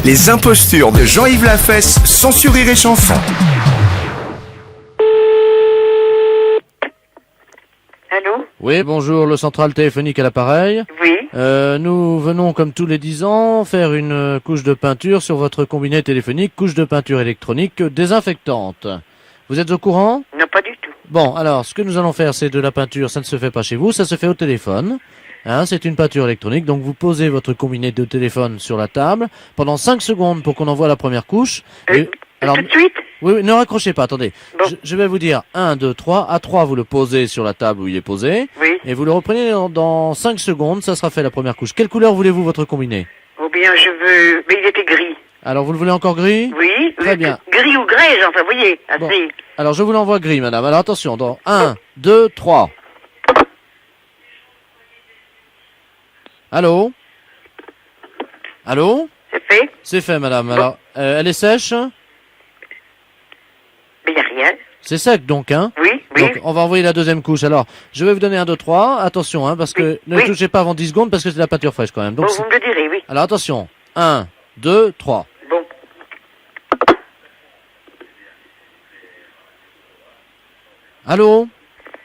Les impostures de Jean-Yves Lafesse, sans sourire et chanson. Allô? Oui, bonjour, le central téléphonique à l'appareil. Oui. Nous venons, comme tous les 10 ans, faire une couche de peinture sur votre combiné téléphonique, couche de peinture électronique désinfectante. Vous êtes au courant? Non, pas du tout. Bon, alors, ce que nous allons faire, c'est de la peinture, ça ne se fait pas chez vous, ça se fait au téléphone. Hein, c'est une peinture électronique, donc vous posez votre combiné de téléphone sur la table pendant 5 secondes pour qu'on envoie la première couche. Tout de suite? Oui, ne raccrochez pas, attendez. Bon. Je vais vous dire 1, 2, 3. À 3, vous le posez sur la table où il est posé. Oui. Et vous le reprenez dans 5 secondes, ça sera fait la première couche. Quelle couleur voulez-vous votre combiné? Ou bien je veux... Mais il était gris. Alors, vous le voulez encore gris? Oui. Très bien. Gris ou grès, enfin, vous voyez. Bon. Assez. Alors, je vous l'envoie gris, madame. Alors, attention, dans 1, 2, 3. Allô? Allô? C'est fait? C'est fait, madame. Alors, elle est sèche? Mais il n'y a rien. C'est sec, donc, hein? Oui, oui. Donc, on va envoyer la deuxième couche. Alors, je vais vous donner 1, 2, 3. Attention, hein, parce que ne Oui. touchez pas avant 10 secondes, parce que c'est de la peinture fraîche, quand même. Donc, Bon, vous me le direz, oui. alors, attention. 1, 2, 3. Bon. Allô?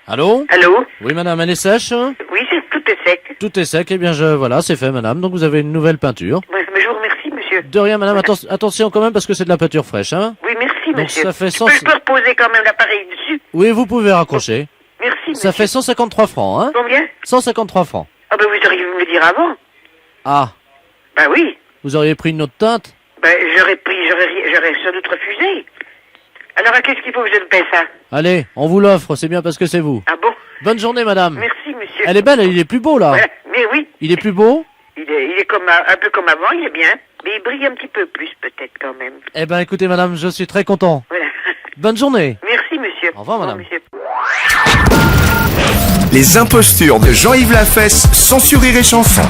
Allô? Allô? Oui, madame, elle est sèche? Oui, tout est sec. Tout est sec. Eh bien, voilà, c'est fait, madame. Donc, vous avez une nouvelle peinture. Ouais, mais je vous remercie, monsieur. De rien, madame. Attention quand même, parce que c'est de la peinture fraîche, hein? Oui, merci, Donc, monsieur. ça fait Je peux reposer quand même l'appareil dessus. Oui, vous pouvez raccrocher. Merci, Ça monsieur. fait 153 francs, hein? Combien? 153 francs. Ah ben vous auriez pu me le dire avant. Ah, Ben oui. vous auriez pris une autre teinte? Ben j'aurais sans doute refusé. Alors à qu'est-ce qu'il faut que je ne paie ça? Allez, on vous l'offre, c'est bien parce que c'est vous. Ah bon? Bonne journée, madame. Merci, monsieur. Elle est belle, il est plus beau, là. Voilà. Mais oui, Il est plus beau? il est comme un peu comme avant, il est bien. Mais il brille un petit peu plus peut-être quand même. Eh ben, écoutez, madame, je suis très content. Voilà. Bonne journée. Merci, monsieur. Au revoir, madame. monsieur. Les impostures de Jean-Yves Lafesse, sans sourire et chanson.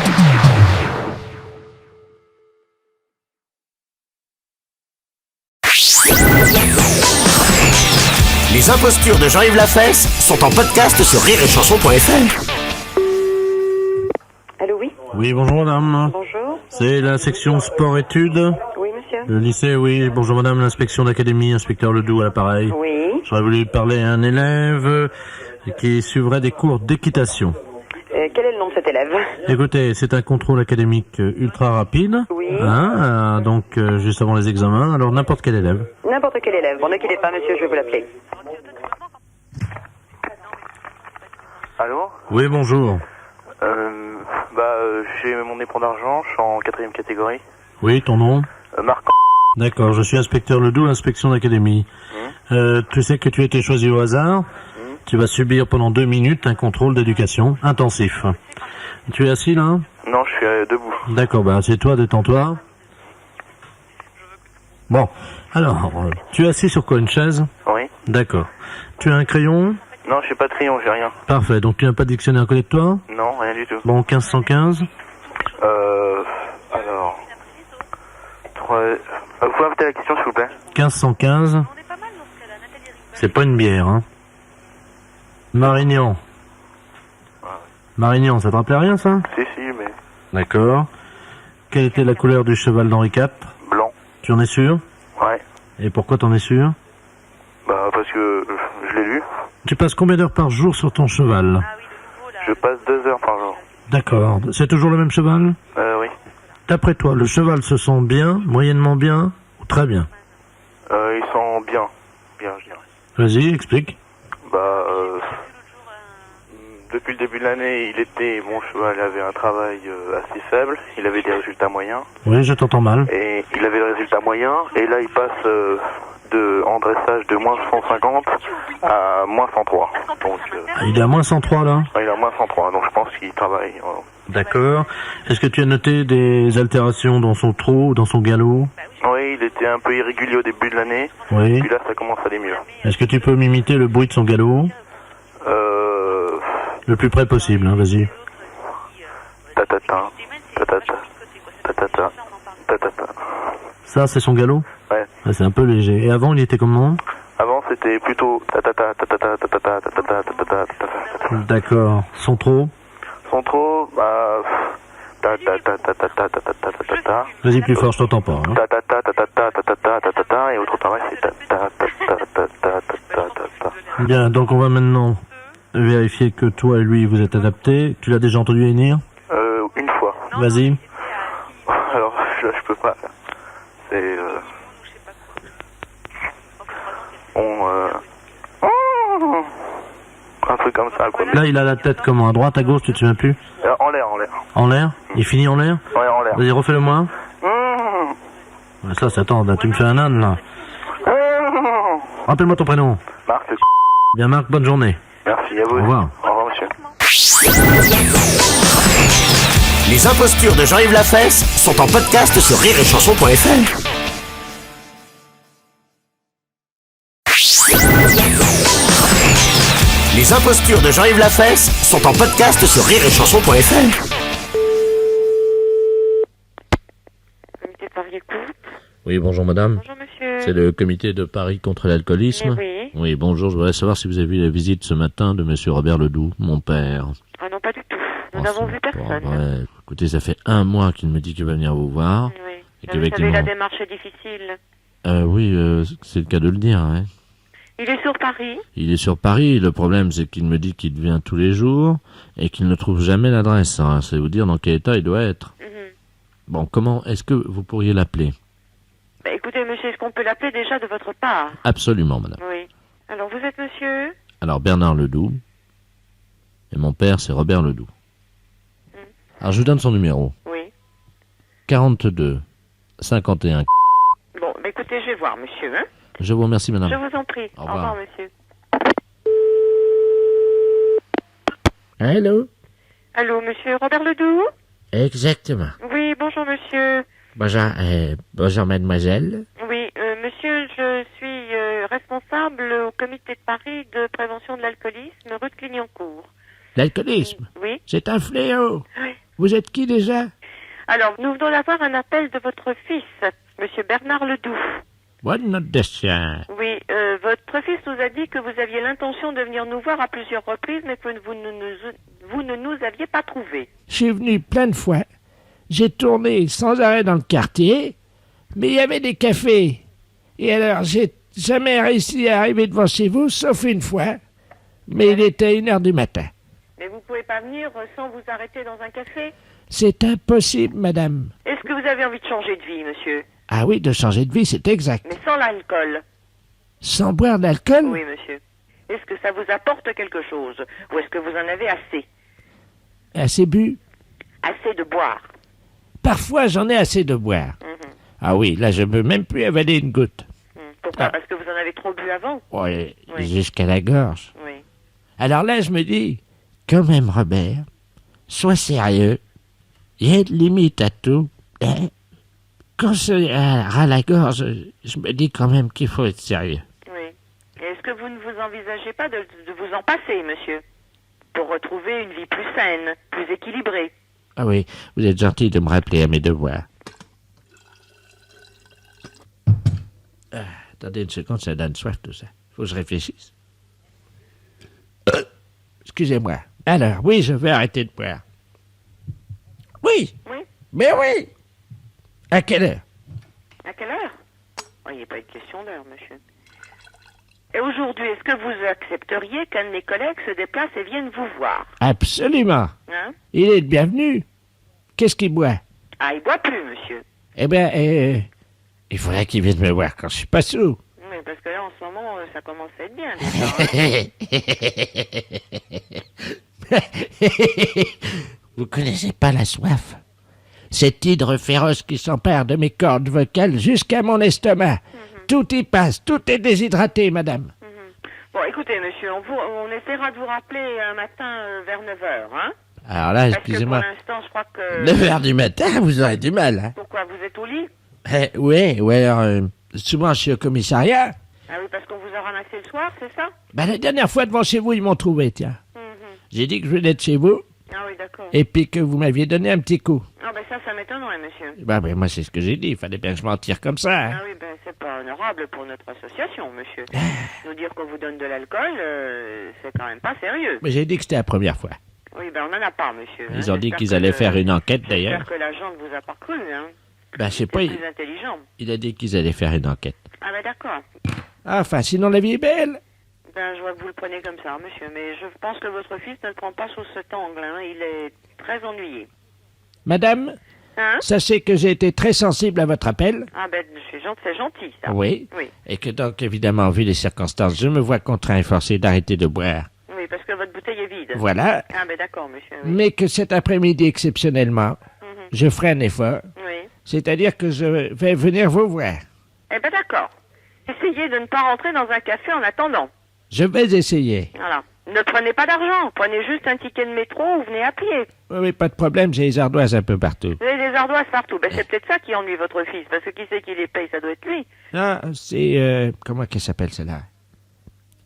Les impostures de Jean-Yves Lafesse sont en podcast sur rireetchanson.fr. Allô, oui? Oui, bonjour madame. Bonjour. C'est la section sport-études. Oui, monsieur. Le lycée, oui. Bonjour madame, l'inspection d'académie, inspecteur Ledoux à l'appareil. Oui. J'aurais voulu parler à un élève qui suivrait des cours d'équitation. Quel est le nom de cet élève? Écoutez, c'est un contrôle académique ultra rapide. Oui. Hein, donc juste avant les examens. Alors n'importe quel élève. N'importe quel élève. Bon, ne quittez pas, monsieur, je vais vous l'appeler. Allô? Oui, bonjour. J'ai mon éperon d'argent, je suis en 4e catégorie. Oui, ton nom? Marc. D'accord, je suis inspecteur Ledoux, l'inspection d'académie. Tu sais que tu as été choisi au hasard. Tu vas subir pendant 2 minutes un contrôle d'éducation intensif. Tu es assis là? Non, je suis debout. D'accord, bah assieds-toi, détends-toi. Bon, alors, tu es assis sur quoi, une chaise? Oui. D'accord. Tu as un crayon? Non, j'ai pas de crayon, j'ai rien. Parfait, donc tu n'as pas de dictionnaire à côté de toi? Non, rien du tout. Bon, 1515. Alors... Vous pouvez répéter la question, s'il vous plaît? 1515. C'est pas une bière, hein? Marignan. Marignan, ça te rappelait rien, ça? Si, mais... D'accord. Quelle était la couleur du cheval d'Henri IV? Blanc. Tu en es sûr? Ouais. Et pourquoi t'en es sûr? Bah, parce que je l'ai lu. Tu passes combien d'heures par jour sur ton cheval? Je passe 2 heures par jour. D'accord. C'est toujours le même cheval? Oui. D'après toi, le cheval se sent bien, moyennement bien ou très bien? Ils sont bien. Bien, je dirais. Vas-y, explique. Depuis le début de l'année, mon cheval avait un travail assez faible, il avait des résultats moyens. Oui, je t'entends mal. Et il avait des résultats moyens, et là il passe en dressage de moins 150 à moins 103. Donc, Il est à moins 103 là? il est à moins 103, donc je pense qu'il travaille. D'accord. Est-ce que tu as noté des altérations dans son trot ou dans son galop? Oui, il était un peu irrégulier au début de l'année, Oui. puis là ça commence à aller mieux. Est-ce que tu peux m'imiter le bruit de son galop? Le plus près possible, hein, vas-y. Tatata, tatata, tatata, tatata. Ça, c'est son galop? Ouais. Ah, c'est un peu léger. Et avant, il était comment? Avant c'était plutôt tatata, tatata, tatata, tatata, tatata, tatata. D'accord. Son trot? Son trot, Ta ta ta ta ta ta ta ta ta ta ta. Vas-y plus fort, je t'entends pas. Hein. Ta ta ta ta ta ta ta ta ta ta ta ta. Et autre pareil, c'est ta ta ta ta ta ta ta ta ta. Bien, donc on va maintenant vérifier que toi et lui vous êtes adaptés. Tu l'as déjà entendu hennir? Une fois. Vas-y. Alors, je peux pas. C'est un truc comme ça, quoi. Là, il a la tête comment? À droite, à gauche, tu te souviens plus? En l'air, en l'air. En l'air? Il finit en l'air? Ouais, en l'air. Vas-y, refais-le-moi. Ouais, ça, c'est attends, tu me fais un âne, là. Rappelle-moi ton prénom. Marc, Bien, Marc, bonne journée. merci à vous. Au revoir. Au revoir, monsieur. Les impostures de Jean-Yves Lafesse sont en podcast sur rireetchanson.fr. Les impostures de Jean-Yves Lafesse sont en podcast sur rireetchanson.fr. Comité de Paris écoute. Oui, bonjour madame. Bonjour monsieur. C'est le comité de Paris contre l'alcoolisme. Oui. Oui, bonjour, je voudrais savoir si vous avez vu la visite ce matin de monsieur Robert Ledoux, mon père. Ah non, pas du tout. Nous Oh, n'avons c'est vu pas personne. vrai. Écoutez, ça fait 1 mois qu'il me dit qu'il va venir vous voir. Oui. Et Vous qu'avec savez, les la mots- démarche est difficile. Oui, c'est le cas de le dire. Hein. Il est sur Paris. Il est sur Paris, le problème c'est qu'il me dit qu'il vient tous les jours et qu'il ne trouve jamais l'adresse. Hein. C'est vous dire dans quel état il doit être. Bon, comment est-ce que vous pourriez l'appeler? Bah, écoutez, monsieur, est-ce qu'on peut l'appeler déjà de votre part? Absolument, madame. Oui. Alors, vous êtes monsieur? Alors, Bernard Ledoux, et mon père c'est Robert Ledoux. Alors, je vous donne son numéro. Oui. 42 51. Bon, bah, écoutez, je vais voir, monsieur. Hein? Je vous remercie, Je madame. vous en prie. Au Au revoir. revoir, monsieur. Allô? Allô, monsieur Robert Ledoux? Exactement. Oui, bonjour, monsieur. Bonjour, mademoiselle. Oui, monsieur, je suis responsable au comité de Paris de prévention de l'alcoolisme, rue de Clignancourt. L'alcoolisme, Oui. c'est un fléau. Oui. Vous êtes qui déjà? Alors, nous venons d'avoir un appel de votre fils, monsieur Bernard Ledoux. Bonne note de chien. Oui, votre fils nous a dit que vous aviez l'intention de venir nous voir à plusieurs reprises, mais que vous ne nous aviez pas trouvé. Je suis venu plein de fois. J'ai tourné sans arrêt dans le quartier, mais il y avait des cafés. Et alors, j'ai jamais réussi à arriver devant chez vous, sauf une fois. Mais il était 1h du matin. Mais vous pouvez pas venir sans vous arrêter dans un café? C'est impossible, madame. Est-ce que vous avez envie de changer de vie, monsieur? Ah oui, de changer de vie, c'est exact. Mais sans l'alcool? Sans boire d'alcool? Oui, monsieur. Est-ce que ça vous apporte quelque chose? Ou est-ce que vous en avez assez? Assez bu? Assez de boire? Parfois, j'en ai assez de boire. Ah oui, là, je ne peux même plus avaler une goutte. Pourquoi? Ah. Parce que vous en avez trop bu avant? Ouais, Oui. jusqu'à la gorge. Oui. Alors là, je me dis, quand même, Robert, sois sérieux. Il y a une limite à tout. Hein? Quand c'est à la gorge, je me dis quand même qu'il faut être sérieux. Oui. Et est-ce que vous ne vous envisagez pas de vous en passer, monsieur? Pour retrouver une vie plus saine, plus équilibrée? Ah oui, vous êtes gentil de me rappeler à mes devoirs. Attendez une seconde, ça donne soif tout ça. Faut que je réfléchisse. Excusez-moi. Alors, oui, je vais arrêter de boire. Oui, Oui. mais oui. À quelle heure? À quelle heure? Oh, il n'y a pas de question d'heure, monsieur. Et aujourd'hui, est-ce que vous accepteriez qu'un de mes collègues se déplace et vienne vous voir? Absolument. Hein? Il est le bienvenu. Qu'est-ce qu'il boit? Ah, il boit plus, monsieur. Eh bien, il faudrait qu'il vienne me voir quand je suis pas sous. Oui, parce que là, en ce moment, ça commence à être bien, déjà. Hein? Vous connaissez pas la soif? Cet hydre féroce qui s'empare de mes cordes vocales jusqu'à mon estomac. Tout y passe, tout est déshydraté, madame. Bon, écoutez, monsieur, on essaiera de vous rappeler un matin vers 9h, hein? Alors là, Parce excusez-moi. que pour l'instant, je crois que... 9h du matin, vous aurez du mal, hein? Pourquoi, vous êtes au lit? Oui, ou alors, souvent je suis au commissariat. Ah oui, parce qu'on vous a ramassé le soir, c'est ça? Ben, la dernière fois devant chez vous, ils m'ont trouvé, tiens. J'ai dit que je venais de chez vous, Ah oui, d'accord. et puis que vous m'aviez donné un petit coup. Ah ben ça m'étonnerait, monsieur. Ben, moi, c'est ce que j'ai dit, il fallait bien que je m'en tire comme ça, hein? Ah oui, ben c'est pas honorable pour notre association, monsieur. Nous dire qu'on vous donne de l'alcool, c'est quand même pas sérieux. Mais j'ai dit que c'était la première fois. Oui, ben on n'en a pas, monsieur. Ils ont dit J'espère qu'ils que allaient le- faire une enquête d'ailleurs. J'espère que l'agent ne vous a pas cru, hein. Ben, je sais pas, C'est plus intelligent. il a dit qu'ils allaient faire une enquête. Ah ben d'accord. Enfin, sinon la vie est belle. Ben je vois que vous le prenez comme ça, monsieur, mais je pense que votre fils ne le prend pas sous cet angle, hein. Il est très ennuyé. Madame, Hein? sachez que j'ai été très sensible à votre appel. Ah ben c'est gentil, ça. Oui. Oui. Et que donc, évidemment, vu les circonstances, je me vois contraint et forcé d'arrêter de boire. Oui, parce que votre bouteille est vide. Voilà. Ah ben d'accord, monsieur. Oui. Mais que cet après-midi, exceptionnellement, je ferai un effort. Oui. C'est-à-dire que je vais venir vous voir. Eh ben d'accord. Essayez de ne pas rentrer dans un café en attendant. Je vais essayer. Voilà. Ne prenez pas d'argent, prenez juste un ticket de métro ou venez à pied. Oui, oui, pas de problème, j'ai les ardoises un peu partout. Vous avez des ardoises partout. Ben c'est peut-être ça qui ennuie votre fils, parce que qui c'est qui les paye, ça doit être lui. Ah, c'est... comment qu'elle s'appelle, celle-là?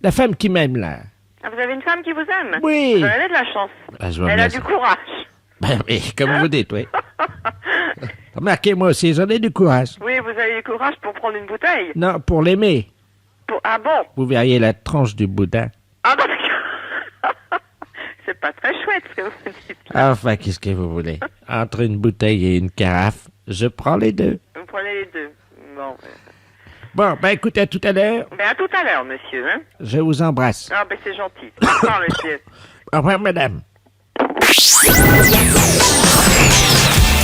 La femme qui m'aime, là. Ah, vous avez une femme qui vous aime? Oui. Vous avez de la chance. Ah, je vois Elle bien a ça. du courage. Ben oui, comme vous dites, oui. Remarquez, moi aussi, j'en ai du courage. Oui, vous avez du courage pour prendre une bouteille. Non, pour l'aimer. Ah bon? Vous verriez la tranche du boudin. Ah bah c'est pas très chouette ce que vous dites. Enfin, qu'est-ce que vous voulez? Entre une bouteille et une carafe, je prends les deux. Vous prenez les deux. Bon. Bon, ben écoutez, à tout à l'heure. Ben à tout à l'heure, monsieur. Hein? Je vous embrasse. Ah ben c'est gentil. Au revoir, monsieur. Au revoir, madame.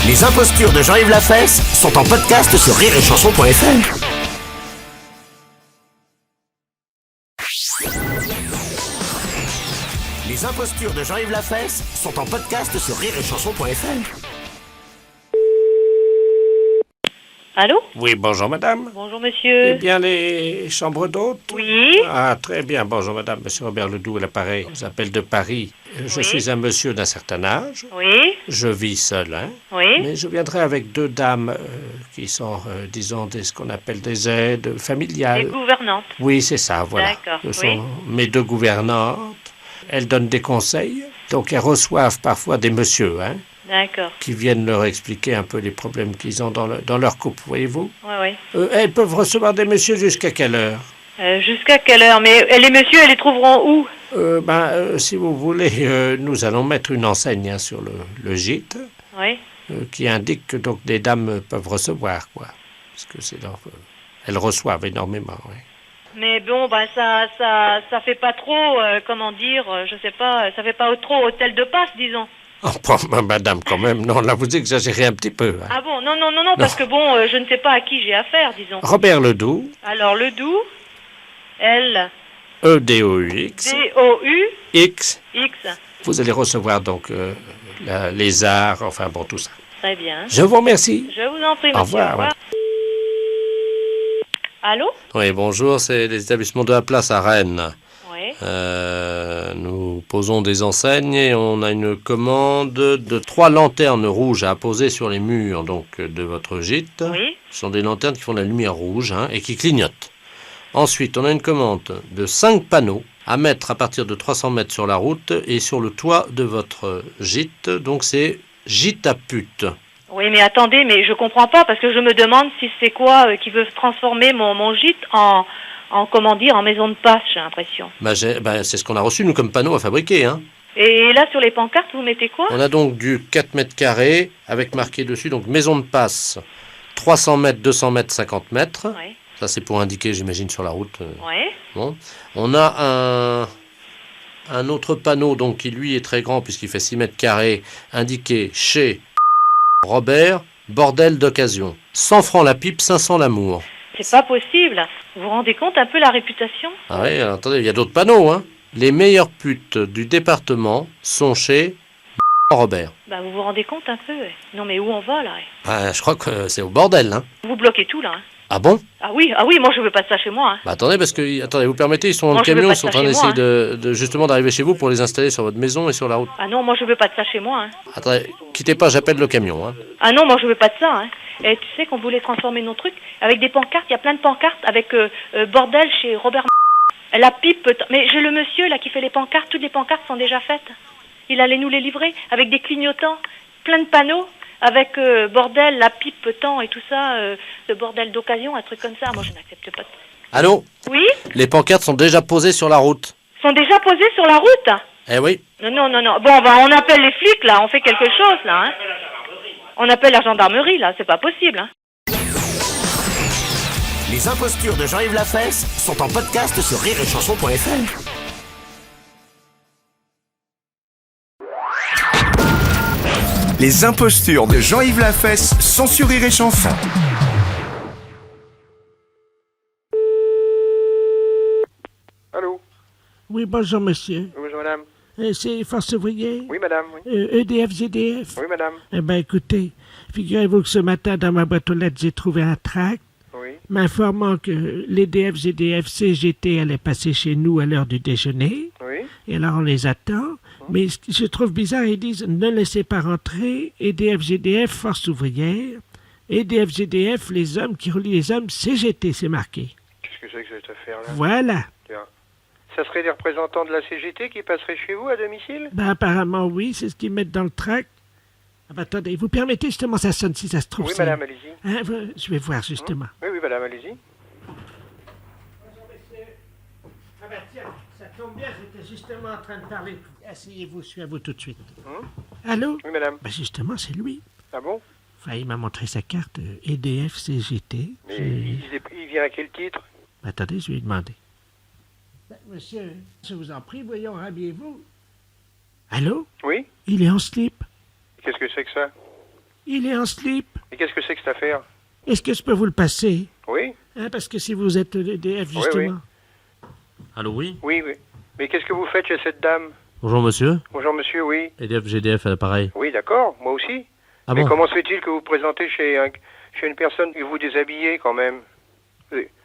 Les impostures de Jean-Yves Lafesse sont en podcast sur rireetchanson.fr. Les impostures de Jean-Yves Lafesse sont en podcast sur rireetchanson.fr. Allô? Oui, bonjour madame. Bonjour Eh monsieur. bien, les chambres d'hôtes? Oui. Ah, très bien. Bonjour madame. Monsieur Robert Ledoux à l'appareil. Je vous appelle de Paris. Je Oui. suis un monsieur d'un certain âge. Oui. Je vis seul, hein. Oui. Mais je viendrai avec deux dames qui sont, disons, ce qu'on appelle des aides Les familiales. gouvernantes. Oui, c'est ça, voilà. D'accord, Ce sont oui. mes deux gouvernantes. Elles donnent des conseils. Donc, elles reçoivent parfois des messieurs, hein, D'accord. qui viennent leur expliquer un peu les problèmes qu'ils ont dans leur couple, voyez-vous. Oui, oui. Elles peuvent recevoir des messieurs jusqu'à quelle heure? Jusqu'à quelle heure? Mais les messieurs, elles les trouveront où? Si vous voulez, nous allons mettre une enseigne, hein, sur le gîte Oui. qui indique que donc des dames peuvent recevoir, quoi. Parce que c'est elles reçoivent énormément, oui. Mais bon, bah ça fait pas trop, comment dire, je sais pas, ça fait pas trop hôtel de passe, disons. Oh, bon, madame, quand même, non, là, vous exagérez un petit peu, hein. Ah bon, non, parce que bon, je ne sais pas à qui j'ai affaire, disons. Robert Ledoux, Alors, Ledoux, L, EDOUX, D-O-U-X, X, vous allez recevoir donc les arts, enfin bon, tout ça. très bien. Je vous remercie. Je vous en prie, Au monsieur. revoir, Allô? Oui, bonjour, c'est les établissements de la place à Rennes. Oui. Nous posons des enseignes et on a une commande de 3 lanternes rouges à poser sur les murs donc, de votre gîte. Oui. Ce sont des lanternes qui font de la lumière rouge, hein, et qui clignotent. Ensuite, on a une commande de 5 panneaux à mettre à partir de 300 mètres sur la route et sur le toit de votre gîte. Donc c'est gîte à pute. Oui, mais attendez, mais je comprends pas parce que je me demande si c'est quoi qui veut transformer mon gîte en comment dire, en maison de passe, j'ai l'impression. C'est ce qu'on a reçu, nous, comme panneau à fabriquer, hein. Et là, sur les pancartes, vous mettez quoi? On a donc du 4 mètres carrés avec marqué dessus, donc maison de passe, 300 mètres, 200 mètres, 50 mètres. Oui. Ça, c'est pour indiquer, j'imagine, sur la route. Oui. Bon. On a un autre panneau, donc, qui, lui, est très grand, puisqu'il fait 6 mètres carrés, indiqué chez Robert, bordel d'occasion. 100 francs la pipe, 500 l'amour. C'est pas possible. Vous vous rendez compte un peu la réputation? Ah oui, alors, attendez, il y a d'autres panneaux, hein. Les meilleures putes du département sont chez Robert. Bah, vous vous rendez compte un peu? Non, mais où on va, là? Je crois que c'est au bordel, hein. Vous bloquez tout, là. Ah bon? Ah oui, moi, je veux pas de ça chez moi. Bah attendez, parce que, attendez, vous permettez, ils sont dans Moi, le je veux camion, pas ils sont en de ça train chez d'essayer moi, de justement d'arriver chez vous pour les installer sur votre maison et sur la route. Ah non, moi, je veux pas de ça chez moi. Attendez, quittez pas, j'appelle le camion, hein. Ah non, moi, je veux pas de ça. Et tu sais qu'on voulait transformer nos trucs avec des pancartes. Il y a plein de pancartes avec bordel chez Robert. La pipe. Mais j'ai le monsieur là qui fait les pancartes. Toutes les pancartes sont déjà faites. Il allait nous les livrer avec des clignotants, plein de panneaux avec bordel, la pipe, temps et tout ça, le bordel d'occasion, un truc comme ça. Moi, je n'accepte pas. Allô? Oui? Les pancartes sont déjà posées sur la route. Sont déjà posées sur la route? Eh oui. Non. Bon, bah, on appelle les flics, là. On fait quelque chose, là. Hein. On appelle la gendarmerie, là. C'est pas possible, hein. Les impostures de Jean-Yves Lafesse sont en podcast sur rireetchanson.fr. Les impostures de Jean-Yves Lafesse sont sur Rire et Chanson. Allô? Oui, bonjour, monsieur. Bonjour, madame. C'est Force ouvrière? Oui, madame, oui. EDF, GDF? Oui, madame. Eh bien, écoutez, figurez-vous que ce matin, dans ma boîte aux lettres, j'ai trouvé un tract Oui. m'informant que l'EDF, GDF, CGT allait passer chez nous à l'heure du déjeuner. Oui. Et alors, on les attend. Mais ce que je trouve bizarre, ils disent « Ne laissez pas rentrer, EDF, GDF, Force ouvrière. EDF, GDF, les hommes qui relient les hommes, CGT, c'est marqué. » Qu'est-ce que c'est que cette affaire-là? Voilà. Tiens. Ça serait des représentants de la CGT qui passeraient chez vous à domicile? Ben, apparemment, oui, c'est ce qu'ils mettent dans le tract. Ah ben, attendez, vous permettez justement, ça sonne si ça se trouve. Oui, c'est- madame, allez-y. Hein, je vais voir justement. Oui, madame, allez-y. Ah ben tiens, ça tombe bien, j'étais justement en train de parler. Asseyez-vous, je suis à vous tout de suite. Allô? Oui, madame. Ben justement, c'est lui. Ah bon? Enfin, il m'a montré sa carte EDF CGT. Mais il vient à quel titre? Attendez, je lui ai demandé. Ben, monsieur, je vous en prie, voyons, habillez-vous. Allô? Oui? Il est en slip. Qu'est-ce que c'est que ça? Il est en slip. Et qu'est-ce que c'est que cette affaire? Est-ce que je peux vous le passer? Oui? Hein, parce que si vous êtes EDF, Oui, justement. Allô, oui? Oui. Mais qu'est-ce que vous faites chez cette dame? Bonjour, monsieur. Bonjour, monsieur, oui. EDF, GDF à l'appareil. Oui, d'accord, moi aussi. Ah Mais bon? comment se fait-il que vous vous présentez chez une personne et vous déshabillez quand même?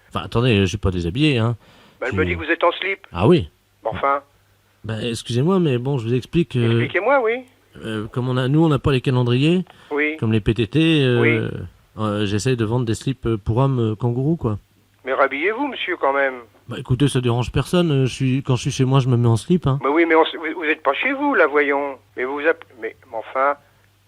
Enfin, attendez, je suis pas déshabillé, hein. Elle me dit que vous êtes en slip. Ah oui? Bon, enfin, Ben, excusez-moi, mais bon, je vous explique. expliquez-moi, oui. Comme nous, on n'a pas les calendriers, Oui. comme les PTT, Oui. j'essaye de vendre des slips pour hommes kangourous, quoi. Mais rhabillez-vous, monsieur, quand même. Bah écoutez, ça dérange personne. Quand je suis chez moi, je me mets en slip, hein. Mais oui, mais vous n'êtes pas chez vous, là, voyons. Mais mais enfin,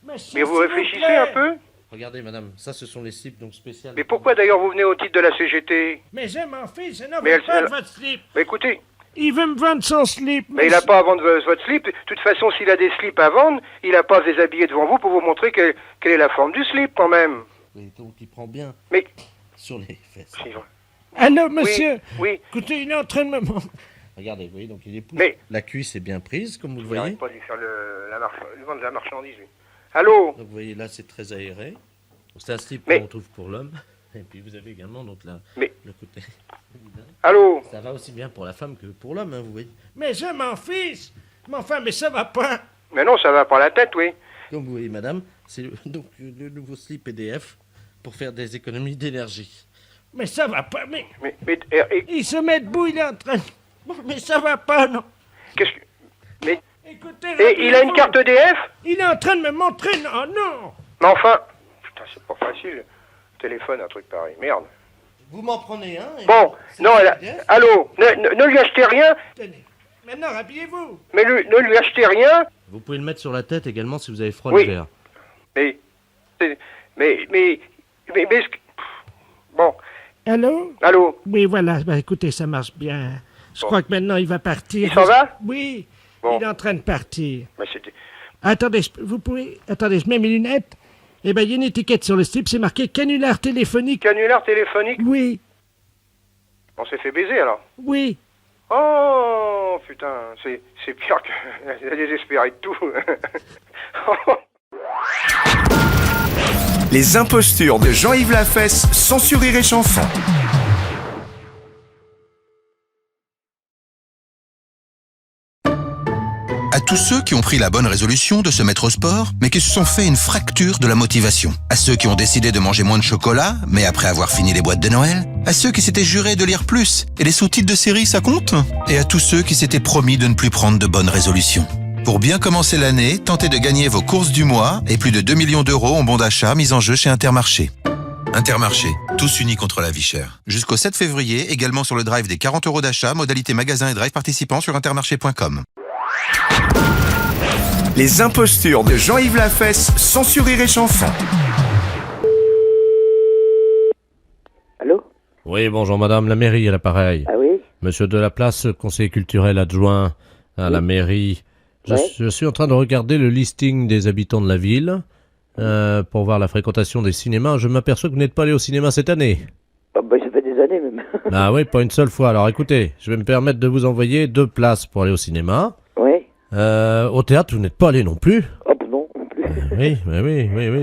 Monsieur, mais vous s'il réfléchissez plaît. un peu. Regardez, madame, ça, ce sont les slips donc spéciales. Mais pourquoi d'ailleurs vous venez au titre de la CGT? Mais je m'en fiche, je ne Mais veux pas elle- de votre slip. Bah écoutez, Il veut me vendre son slip. mais il n'a pas à vendre votre slip. De toute façon, s'il a des slips à vendre, il n'a pas à se déshabiller devant vous pour vous montrer quelle est la forme du slip, quand même. Oui, donc il prend bien Mais, sur les fesses. si, Allô, monsieur? oui, Écoutez, il est en train de me montrer. Regardez, vous voyez, donc il est pousse. Mais- La cuisse est bien prise, comme vous le il voyez. n'arrête pas de lui faire lui vendre la marchandise, lui. Allô? Donc vous voyez, là, c'est très aéré. Donc, c'est un slip Mais- qu'on trouve pour l'homme. Et puis vous avez également donc là, Mais- le côté. Allô? Ça va aussi bien pour la femme que pour l'homme, hein, vous voyez. Mais je m'en fiche. Mais enfin, mais ça va pas. Mais non, ça va pas la tête, oui. Donc vous voyez, madame, c'est donc le nouveau slip EDF pour faire des économies d'énergie. Mais ça va pas. Mais Mais il se met debout, il est en train. Mais ça va pas, non. qu'est-ce que... Mais... Écoutez, Et il a une carte EDF? Il est en train de me montrer. Non, non. Mais enfin... Putain, c'est pas facile. Téléphone, un truc pareil. Merde. Vous m'en prenez un. Bon, non, allô, ne lui achetez rien, Tenez. Maintenant, habillez-vous. mais ne lui achetez rien. Vous pouvez le mettre sur la tête également si vous avez froid Oui. l'hiver. Mais... Bon, Allô? allô, Oui, voilà. Ben, écoutez, ça marche bien. Je crois que maintenant, il va partir. Il s'en va? Oui. Bon. Il est en train de partir. mais c'était... Attendez, vous pouvez... Attendez, je mets mes lunettes. Eh ben, il y a une étiquette sur le slip, c'est marqué canular téléphonique. Canular téléphonique? Oui, On s'est fait baiser, alors. oui. Oh, putain, c'est pire que... Elle a désespéré de tout. Les impostures de Jean-Yves Lafesse sont sur Rire et Chanson. À tous ceux qui ont pris la bonne résolution de se mettre au sport, mais qui se sont fait une fracture de la motivation. À ceux qui ont décidé de manger moins de chocolat, mais après avoir fini les boîtes de Noël. À ceux qui s'étaient jurés de lire plus, et les sous-titres de séries, ça compte? Et à tous ceux qui s'étaient promis de ne plus prendre de bonnes résolutions. Pour bien commencer l'année, tentez de gagner vos courses du mois et plus de 2 millions d'euros en bons d'achat mis en jeu chez Intermarché. Intermarché, tous unis contre la vie chère. Jusqu'au 7 février, également sur le drive des 40 euros d'achat, modalité magasin et drive participant sur intermarché.com. Les impostures de Jean-Yves Lafesse sont sur Rire et Chanson. Allô? Oui, bonjour madame, la mairie à l'appareil. Ah oui? Monsieur Delaplace, conseiller culturel adjoint à la mairie. Je suis en train de regarder le listing des habitants de la ville pour voir la fréquentation des cinémas. Je m'aperçois que vous n'êtes pas allé au cinéma cette année. Ah bah, ça fait des années même. Ah oui, pas une seule fois. Alors écoutez, je vais me permettre de vous envoyer 2 places pour aller au cinéma. Oui. Au théâtre, vous n'êtes pas allé non plus. Oh non, non plus. Oui,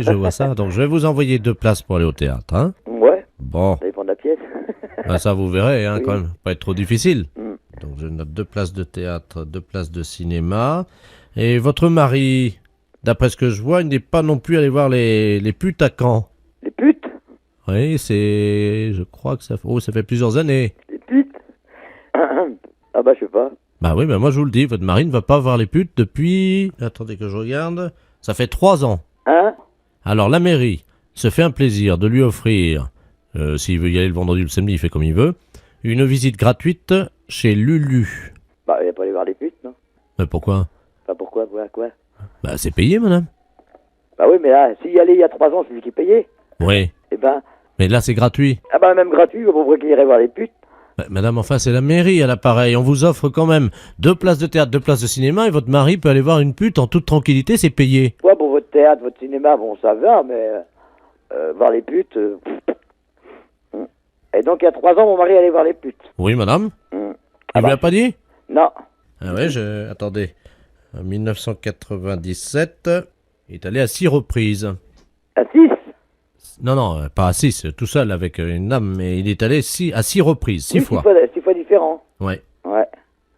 je vois ça. Donc je vais vous envoyer 2 places pour aller au théâtre. Hein. Ouais. Bon. Ça dépend de la pièce. Ah, ça vous verrez, hein, Oui. quand même. Pas être trop difficile. Mm. Donc je note 2 places de théâtre, 2 places de cinéma. Et votre mari, d'après ce que je vois, il n'est pas non plus allé voir les putes à Caen. Les putes? Oui, je crois que ça fait plusieurs années. Les putes? Ah bah, je sais pas. Bah oui, moi je vous le dis, votre mari ne va pas voir les putes depuis... Attendez que je regarde. Ça fait 3 ans. Hein? Alors la mairie se fait un plaisir de lui offrir, s'il veut y aller le vendredi ou le samedi, il fait comme il veut, une visite gratuite chez Lulu. Bah, il va pas aller voir les putes, non? Mais pourquoi? Bah, pourquoi? Quoi? Bah c'est payé, madame. Bah oui, mais là, s'il y allait il y a 3 ans, c'est lui qui payait. Oui. Eh ben... Mais là c'est gratuit. Ah bah, même gratuit, pourquoi qu'il irait voir les putes? Bah, madame, enfin c'est la mairie à l'appareil. On vous offre quand même 2 places de théâtre, 2 places de cinéma et votre mari peut aller voir une pute en toute tranquillité, c'est payé. Ouais, pour votre théâtre, votre cinéma, bon, ça va, mais... voir les putes... Et donc, il y a 3 ans, mon mari allait voir les putes. Oui, madame. Mm. Il vous l'a pas dit? Non. Ah ouais, attendez. En 1997, il est allé à 6 reprises. À 6? Non, pas à 6, tout seul avec une dame, mais il est allé à 6 reprises, 6 fois. 6 fois différents. Ouais. Ouais.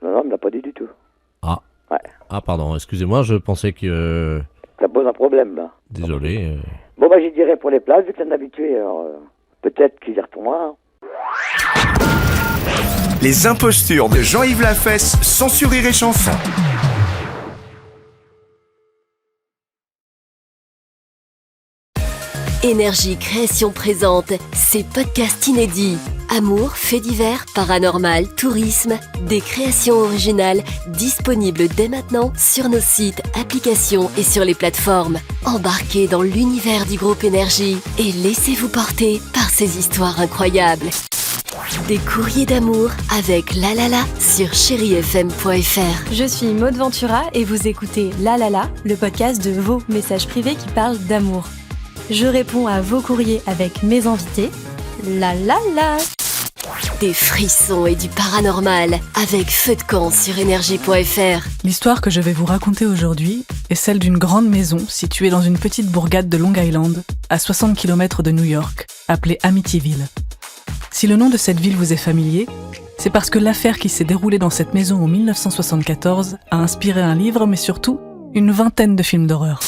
Non, il me l'a pas dit du tout. Ah. Ouais. Ah, pardon, excusez-moi, je pensais que... Ça pose un problème, là. Désolé. Bon, bah, j'y dirais pour les places, vu que c'est un habitué, alors... peut-être qu'il y retournera. Les impostures de Jean-Yves Lafesse, sans sur Rire et Chanson. Énergie Création présente ses podcasts inédits. Amour, faits divers, paranormal, tourisme, des créations originales disponibles dès maintenant sur nos sites, applications et sur les plateformes. Embarquez dans l'univers du groupe Énergie et laissez-vous porter par ces histoires incroyables. Des courriers d'amour avec La La La sur chérifm.fr. Je suis Maud Ventura et vous écoutez La La La, le podcast de vos messages privés qui parlent d'amour. Je réponds à vos courriers avec mes invités. La La La. Des frissons et du paranormal avec Feu de camp sur énergie.fr. L'histoire que je vais vous raconter aujourd'hui est celle d'une grande maison située dans une petite bourgade de Long Island, à 60 km de New York, appelée Amityville. Si le nom de cette ville vous est familier, c'est parce que l'affaire qui s'est déroulée dans cette maison en 1974 a inspiré un livre, mais surtout une vingtaine de films d'horreur.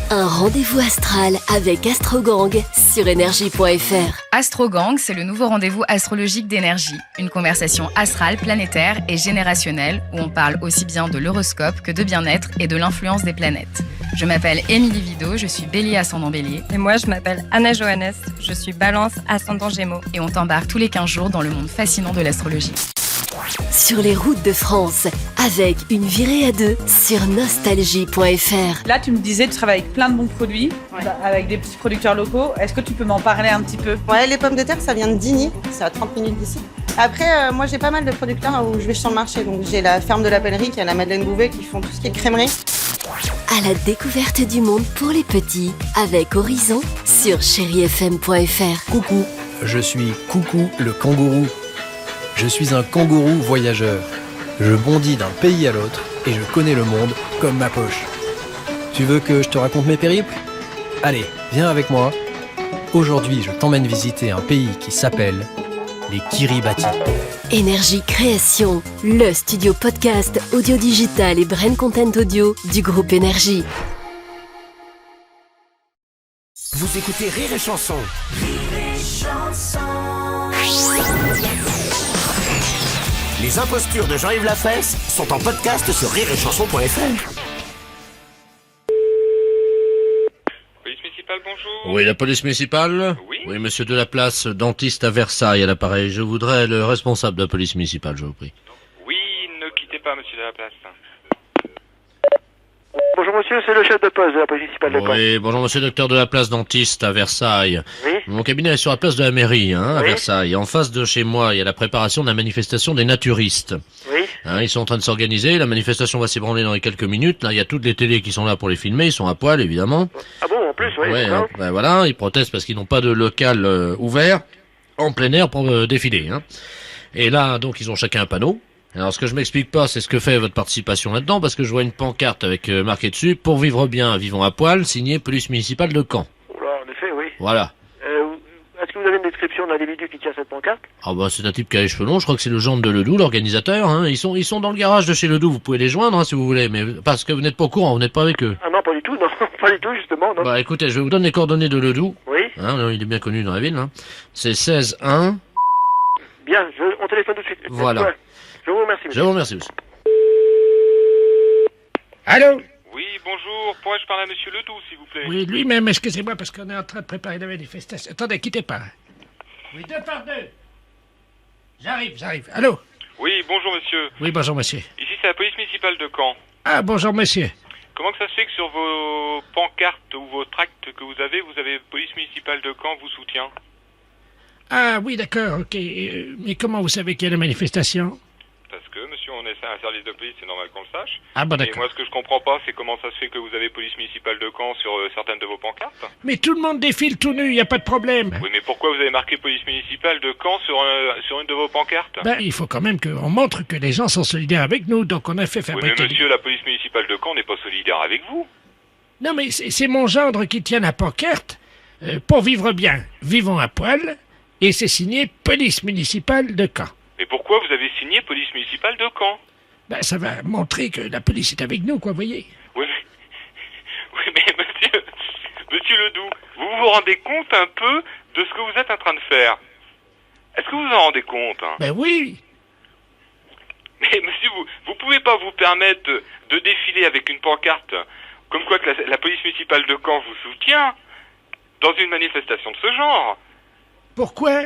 Un rendez-vous astral avec Astrogang sur énergie.fr. Astrogang, c'est le nouveau rendez-vous astrologique d'énergie. Une conversation astrale, planétaire et générationnelle où on parle aussi bien de l'horoscope que de bien-être et de l'influence des planètes. Je m'appelle Émilie Vido, je suis Bélier ascendant Bélier. Et moi, je m'appelle Anna Johannes, je suis Balance ascendant Gémeaux. Et on t'embarque tous les 15 jours dans le monde fascinant de l'astrologie. Sur les routes de France, avec une virée à 2 sur nostalgie.fr. Là, tu me disais, tu travailles avec plein de bons produits, avec des petits producteurs locaux. Est-ce que tu peux m'en parler un petit peu? Ouais, les pommes de terre, ça vient de Digny, c'est à 30 minutes d'ici. Après, moi, j'ai pas mal de producteurs où je vais sur le marché. Donc, j'ai la ferme de la Pellerie, qui a la Madeleine Bouvet, qui font tout ce qui est crèmerie. À la découverte du monde pour les petits, avec Horizon sur chérifm.fr. Coucou, je suis Coucou le kangourou. Je suis un kangourou voyageur. Je bondis d'un pays à l'autre et je connais le monde comme ma poche. Tu veux que je te raconte mes périples? Allez, viens avec moi. Aujourd'hui, je t'emmène visiter un pays qui s'appelle les Kiribati. Énergie Création, le studio podcast audio digital et brain content audio du groupe Énergie. Vous écoutez Rire et Chanson. Rire et Chanson. Les impostures de Jean-Yves Lafesse sont en podcast sur rireetchanson.fr. Police municipale, bonjour. Oui, la police municipale. Oui, monsieur Delaplace, dentiste à Versailles à l'appareil. Je voudrais le responsable de la police municipale, je vous prie. Oui, ne quittez pas, monsieur Delaplace. Bonjour monsieur, c'est le chef de poste de la police municipale de Caen. Oui, bonjour monsieur docteur Delaplace, dentiste à Versailles. Oui. Mon cabinet est sur la place de la mairie, à Oui. Versailles. En face de chez moi, il y a la préparation de la manifestation des naturistes. Oui. Hein, ils sont en train de s'organiser, la manifestation va s'ébranler dans les quelques minutes. Là, il y a toutes les télés qui sont là pour les filmer, ils sont à poil, évidemment. Ah bon, en plus, oui. Ouais, hein, ben voilà, ils protestent parce qu'ils n'ont pas de local ouvert en plein air pour défiler. Hein. Et là, donc, ils ont chacun un panneau. Alors, ce que je m'explique pas, c'est ce que fait votre participation là-dedans, parce que je vois une pancarte avec marqué dessus « Pour vivre bien, vivons à poil », signé police municipale de Caen. Oula, en effet, oui. Voilà. Est-ce que vous avez une description de l'individu qui tient cette pancarte? Ah bah c'est un type qui a les cheveux longs, je crois que c'est le gendre de Ledoux, l'organisateur. Hein. Ils sont dans le garage de chez Ledoux, vous pouvez les joindre hein, si vous voulez, mais parce que vous n'êtes pas au courant, vous n'êtes pas avec eux. Ah non, pas du tout, non, pas du tout, justement, non. Bah écoutez, je vais vous donner les coordonnées de Ledoux. Oui. Hein, il est bien connu dans la ville. Hein. C'est 16-1. Bien, on téléphone tout de suite. Voilà. Ouais. Je vous remercie, monsieur. Je vous remercie, monsieur. Allô? Oui, bonjour. Pourrais-je parler à monsieur Ledoux, s'il vous plaît? Oui, lui-même, excusez-moi, parce qu'on est en train de préparer la manifestation. Attendez, quittez pas. Oui, 2 par 2. J'arrive. Allô? Oui, bonjour monsieur. Oui, bonjour, monsieur. Ici, c'est la police municipale de Caen. Ah, bonjour, monsieur. Comment que ça se fait que sur vos pancartes ou vos tracts que vous avez police municipale de Caen vous soutient? Ah, oui, d'accord, ok. Mais comment vous savez qu'il y a la manifestation? Parce que, monsieur, on est un service de police, c'est normal qu'on le sache. Ah, bon, Et d'accord. moi, ce que je comprends pas, c'est comment ça se fait que vous avez police municipale de Caen sur certaines de vos pancartes. Mais tout le monde défile tout nu, il n'y a pas de problème. Oui, mais pourquoi vous avez marqué police municipale de Caen sur une de vos pancartes? Ben, il faut quand même qu'on montre que les gens sont solidaires avec nous, donc on a fait Oui, fabriquer... mais monsieur, la police municipale de Caen n'est pas solidaire avec vous. Non, mais c'est mon gendre qui tient la pancarte. Pour vivre bien, vivons à poil. Et c'est signé police municipale de Caen. Mais pourquoi vous avez signé police municipale de Caen? Ben, ça va montrer que la police est avec nous, quoi, vous voyez. Oui, mais monsieur Ledoux, vous vous rendez compte un peu de ce que vous êtes en train de faire? Est-ce que vous en rendez compte hein? Ben oui. Mais monsieur, vous pouvez pas vous permettre de défiler avec une pancarte comme quoi que la police municipale de Caen vous soutient dans une manifestation de ce genre. Pourquoi?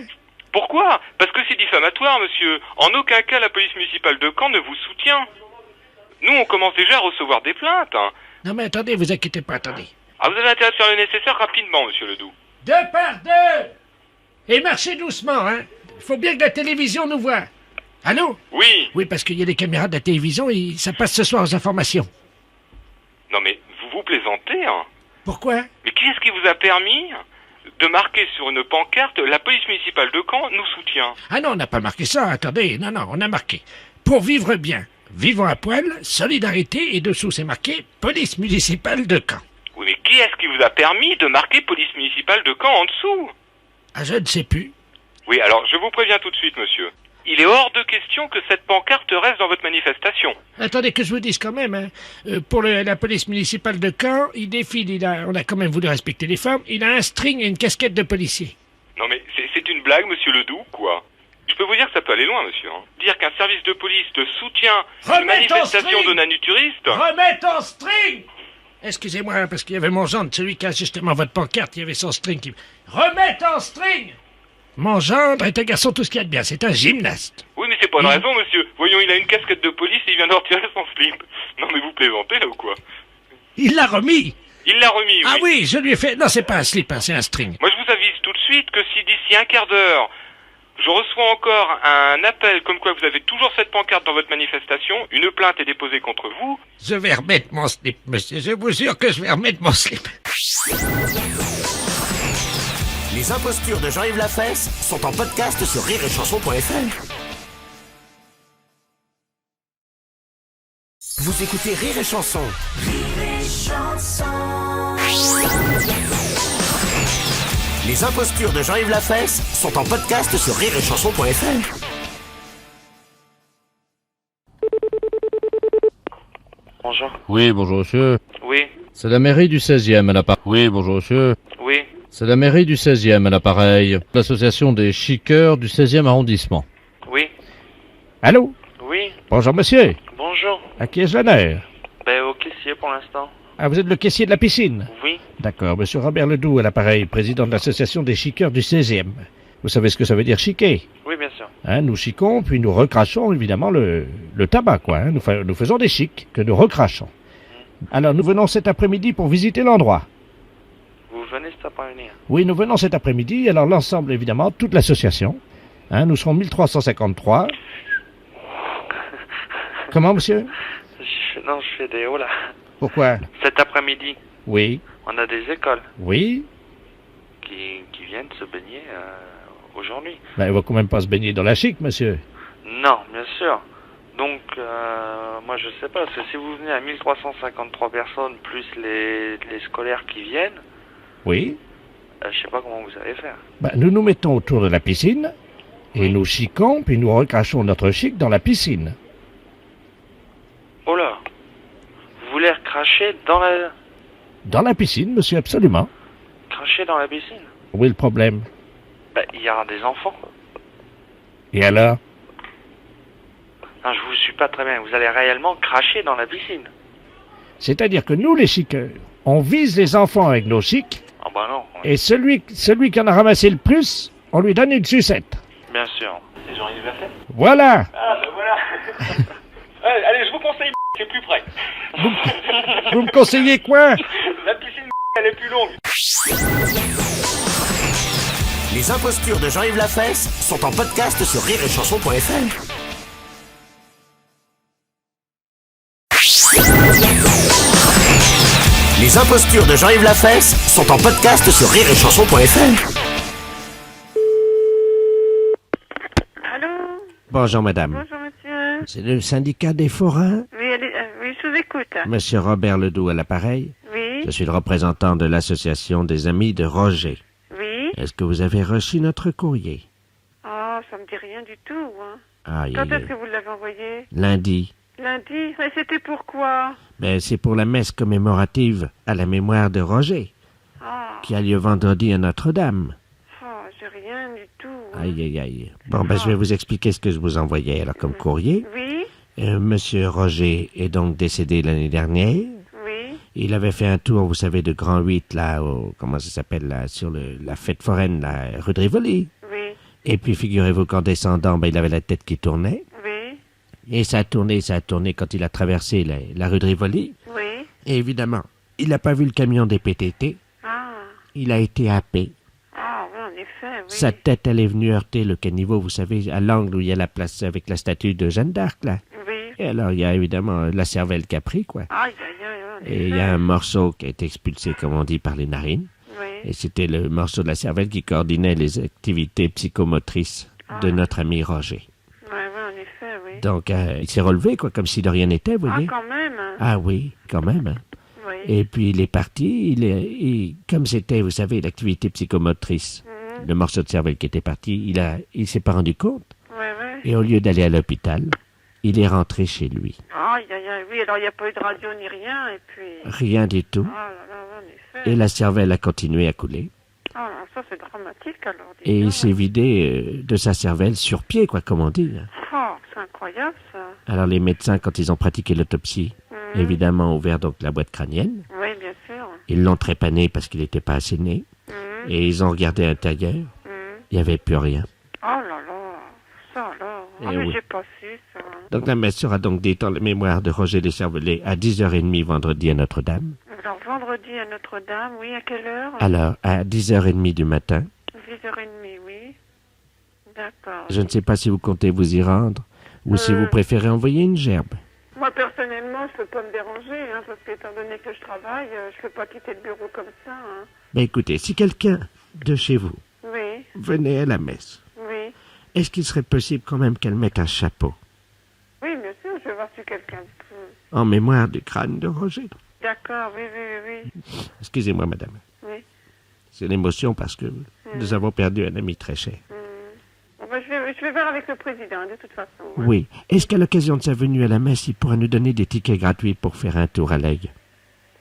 Pourquoi? Parce que c'est diffamatoire, monsieur. En aucun cas la police municipale de Caen ne vous soutient. Nous, on commence déjà à recevoir des plaintes. Hein. Non mais attendez, vous inquiétez pas, attendez. Ah, vous avez intérêt à faire le nécessaire rapidement, monsieur Ledoux. 2 par 2. Et marchez doucement, hein. Il faut bien que la télévision nous voie. Allô? Oui. Oui, parce qu'il y a les caméras de la télévision et ça passe ce soir aux informations. Non mais, vous plaisantez, hein. Pourquoi? Mais qui est-ce qui vous a permis de marquer sur une pancarte « La police municipale de Caen nous soutient ». Ah non, on n'a pas marqué ça, attendez. Non, on a marqué « Pour vivre bien, vivons à poil, solidarité » et dessous c'est marqué « Police municipale de Caen ». Oui, mais qui est-ce qui vous a permis de marquer « Police municipale de Caen » en dessous? Ah, je ne sais plus. Oui, alors, je vous préviens tout de suite, monsieur. Il est hors de question que cette pancarte reste dans votre manifestation. Attendez que je vous dise quand même, hein. Pour la police municipale de Caen, il défile, on a quand même voulu respecter les femmes, il a un string et une casquette de policier. Non mais, c'est une blague, monsieur Ledoux, quoi. Je peux vous dire que ça peut aller loin, monsieur. Hein. Dire qu'un service de police te soutient une manifestation de naturistes... Remets ton string! Excusez-moi, parce qu'il y avait mon gendre, celui qui a justement votre pancarte, il y avait son string qui... Remets ton string! Mon gendre est un garçon tout ce qu'il y a de bien, c'est un gymnaste. Oui, mais c'est pas une raison, monsieur. Voyons, il a une casquette de police et il vient de retirer son slip. Non, mais vous plaisantez, là, ou quoi? Il l'a remis! Il l'a remis, oui. Ah oui, je lui ai fait... Non, c'est pas un slip, hein, c'est un string. Moi, je vous avise tout de suite que si d'ici un quart d'heure, je reçois encore un appel comme quoi vous avez toujours cette pancarte dans votre manifestation, une plainte est déposée contre vous... Je vais remettre mon slip, monsieur. Je vous jure que je vais remettre mon slip. Les impostures de Jean-Yves Lafesse sont en podcast sur rireetchanson.fr. Vous écoutez Rire et Chanson. Les impostures de Jean-Yves Lafesse sont en podcast sur rireetchanson.fr. Bonjour. Oui, bonjour monsieur. Oui. C'est la mairie du 16e à l'appareil. Oui, bonjour monsieur. Oui. C'est la mairie du 16e à l'appareil. L'association des chiqueurs du 16e arrondissement. Oui. Allô? Oui. Bonjour monsieur. Bonjour. À qui est-ce l'honneur? Ben, au caissier pour l'instant. Ah, vous êtes le caissier de la piscine? Oui. D'accord, monsieur Robert Ledoux à l'appareil, président de l'association des chiqueurs du 16e. Vous savez ce que ça veut dire chiquer? Oui, bien sûr. Hein, nous chiquons, puis nous recrachons évidemment le tabac, quoi. Hein. Nous faisons des chics que nous recrachons. Alors, nous venons cet après-midi pour visiter l'endroit. Vous venez cet après-midi? Oui, nous venons cet après-midi. Alors, l'ensemble, évidemment, toute l'association. Hein, nous serons 1353. Comment, monsieur? Non, je fais des hauts là. Pourquoi? Cet après-midi, Oui. on a des écoles Oui? qui viennent se baigner aujourd'hui. Ben, il va quand même pas se baigner dans la chic, monsieur. Non, bien sûr. Donc, moi je sais pas, parce que si vous venez à 1353 personnes, plus les scolaires qui viennent, Oui? je sais pas comment vous allez faire. Ben, nous nous mettons autour de la piscine, et nous chicons, puis nous recrachons notre chic dans la piscine. Oh là, vous voulez recracher dans la... Dans la piscine, monsieur, absolument. Cracher dans la piscine? Où est le problème? Ben, il y aura des enfants. Et alors? Non, je vous suis pas très bien. Vous allez réellement cracher dans la piscine? C'est-à-dire que nous, les chiqueurs, on vise les enfants avec nos chics, Ah bah non. et celui qui en a ramassé le plus, on lui donne une sucette. Bien sûr. C'est Jean-Yves Lafesse? Voilà. Ah bah voilà. Allez, je vous conseille, c'est plus près. Vous me conseillez quoi? La piscine, elle est plus longue. Les impostures de Jean-Yves Lafesse sont en podcast sur rireetchanson.fr. Les impostures de Jean-Yves Lafesse sont en podcast sur rireetchanson.fr. Allô? Bonjour, madame. Bonjour, monsieur. C'est le syndicat des forains? Oui, oui, je vous écoute. Monsieur Robert Ledoux à l'appareil. Oui. Je suis le représentant de l'association des amis de Roger. Oui. Est-ce que vous avez reçu notre courrier? Oh, ça me dit rien du tout, hein. Aïe, Quand aïe, est-ce aïe. que vous l'avez envoyé? Lundi. Lundi? Mais c'était pourquoi? Ben, c'est pour la messe commémorative à la mémoire de Roger, qui a lieu vendredi à Notre-Dame. Oh, j'ai rien du tout. Aïe, aïe, aïe. Bon, ben, je vais vous expliquer ce que je vous envoyais alors comme courrier. Oui. Monsieur Roger est donc décédé l'année dernière. Oui. Il avait fait un tour, vous savez, de Grand 8, là, comment ça s'appelle, là, sur la fête foraine, la rue de Rivoli. Oui. Et puis, figurez-vous qu'en descendant, ben, il avait la tête qui tournait. Oui. Et ça a tourné quand il a traversé la rue de Rivoli. Oui. Et évidemment, il n'a pas vu le camion des PTT. Ah. Il a été happé. Ah, oui, en effet, oui. Sa tête, elle est venue heurter le caniveau, vous savez, à l'angle où il y a la place avec la statue de Jeanne d'Arc, là. Oui. Et alors, il y a évidemment la cervelle qui a pris, quoi. Aïe, aïe, aïe, en Et il y effet. a un morceau qui a été expulsé, comme on dit, par les narines. Oui. Et c'était le morceau de la cervelle qui coordonnait les activités psychomotrices de notre ami Roger. Ouais, en effet, oui. Donc, il s'est relevé, quoi, comme si de rien n'était, vous voyez. Ah, quand même. Ah oui, quand même. Hein. Oui. Et puis, il est parti. Comme c'était, vous savez, l'activité psychomotrice, le morceau de cervelle qui était parti, il s'est pas rendu compte. Ouais, ouais. Et au lieu d'aller à l'hôpital, il est rentré chez lui. Aïe, aïe, aïe, oui, alors il n'y a pas eu de radio ni rien, et puis... Rien du tout. Ah là là, en effet. Et la cervelle a continué à couler. Ah, ça c'est dramatique alors. Et il s'est vidé de sa cervelle sur pied, quoi, comme on dit. Oh, c'est incroyable ça. Alors les médecins, quand ils ont pratiqué l'autopsie, évidemment ont ouvert donc la boîte crânienne. Oui, bien sûr. Ils l'ont trépané parce qu'il n'était pas assez né. Et ils ont regardé à l'intérieur. Il n'y avait plus rien. Oh là là, ça alors. Eh Ah, mais oui. j'ai pas su ça. Donc la messe sera donc dédiée en la mémoire de Roger Descervelets à 10h30 vendredi à Notre-Dame. Alors vendredi à Notre-Dame, oui, à quelle heure? Alors à 10h30 du matin. 10h30, oui. D'accord. Je ne sais pas si vous comptez vous y rendre ou si vous préférez envoyer une gerbe. Moi personnellement, je peux pas me déranger, hein, parce qu'étant donné que je travaille, je peux pas quitter le bureau comme ça. Hein. Ben écoutez, si quelqu'un de chez vous Oui, venait à la messe, oui. est-ce qu'il serait possible quand même qu'elle mette un chapeau Oui, bien sûr, je vais voir si quelqu'un peut. en mémoire du crâne de Roger? D'accord, oui, oui, oui. Excusez-moi, madame. Oui. C'est l'émotion parce que nous avons perdu un ami très cher. Bon, ben, je vais voir avec le président, de toute façon. hein. Oui. Est-ce qu'à l'occasion de sa venue à la messe, il pourra nous donner des tickets gratuits pour faire un tour à l'aigle?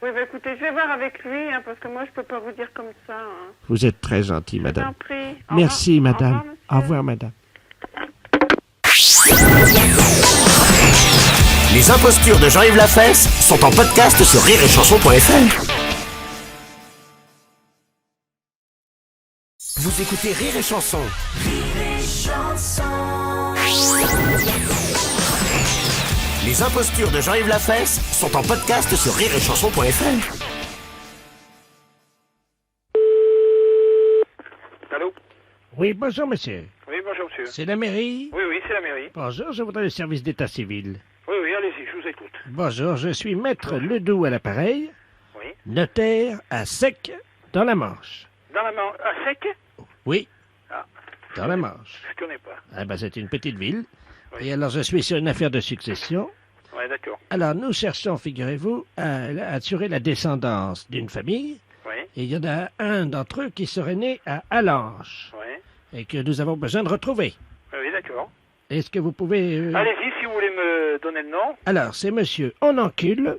Oui, ben, écoutez, je vais voir avec lui, hein, parce que moi, je peux pas vous dire comme ça. Hein. Vous êtes très gentil, Je vous en madame. prie. Au Merci, revoir. madame. Au revoir, monsieur. Au revoir, madame. Les impostures de Jean-Yves Lafesse sont en podcast sur rireetchanson.fr. Vous écoutez Rire et Chanson. Les impostures de Jean-Yves Lafesse sont en podcast sur rireetchanson.fr. Allô? Oui, bonjour, monsieur. Oui, bonjour, monsieur. C'est la mairie? Oui, oui, c'est la mairie. Bonjour, je voudrais le service d'état civil. Oui, oui, allez-y. Bonjour, je suis Maître Ledoux à l'appareil, Oui. notaire à Sec, dans la Manche. Dans la Manche. À Sec? Oui, Ah, dans la Manche. je connais pas. Ah ben, c'est une petite ville. Et alors, je suis sur une affaire de succession. Ouais, d'accord. Alors, nous cherchons, figurez-vous, à assurer la descendance d'une famille. Oui. Et il y en a un d'entre eux qui serait né à Allanche. Oui. Et que nous avons besoin de retrouver. Oui, d'accord. Est-ce que vous pouvez... Allez-y, si vous voulez me donner le nom. Alors, c'est Monsieur Onancule.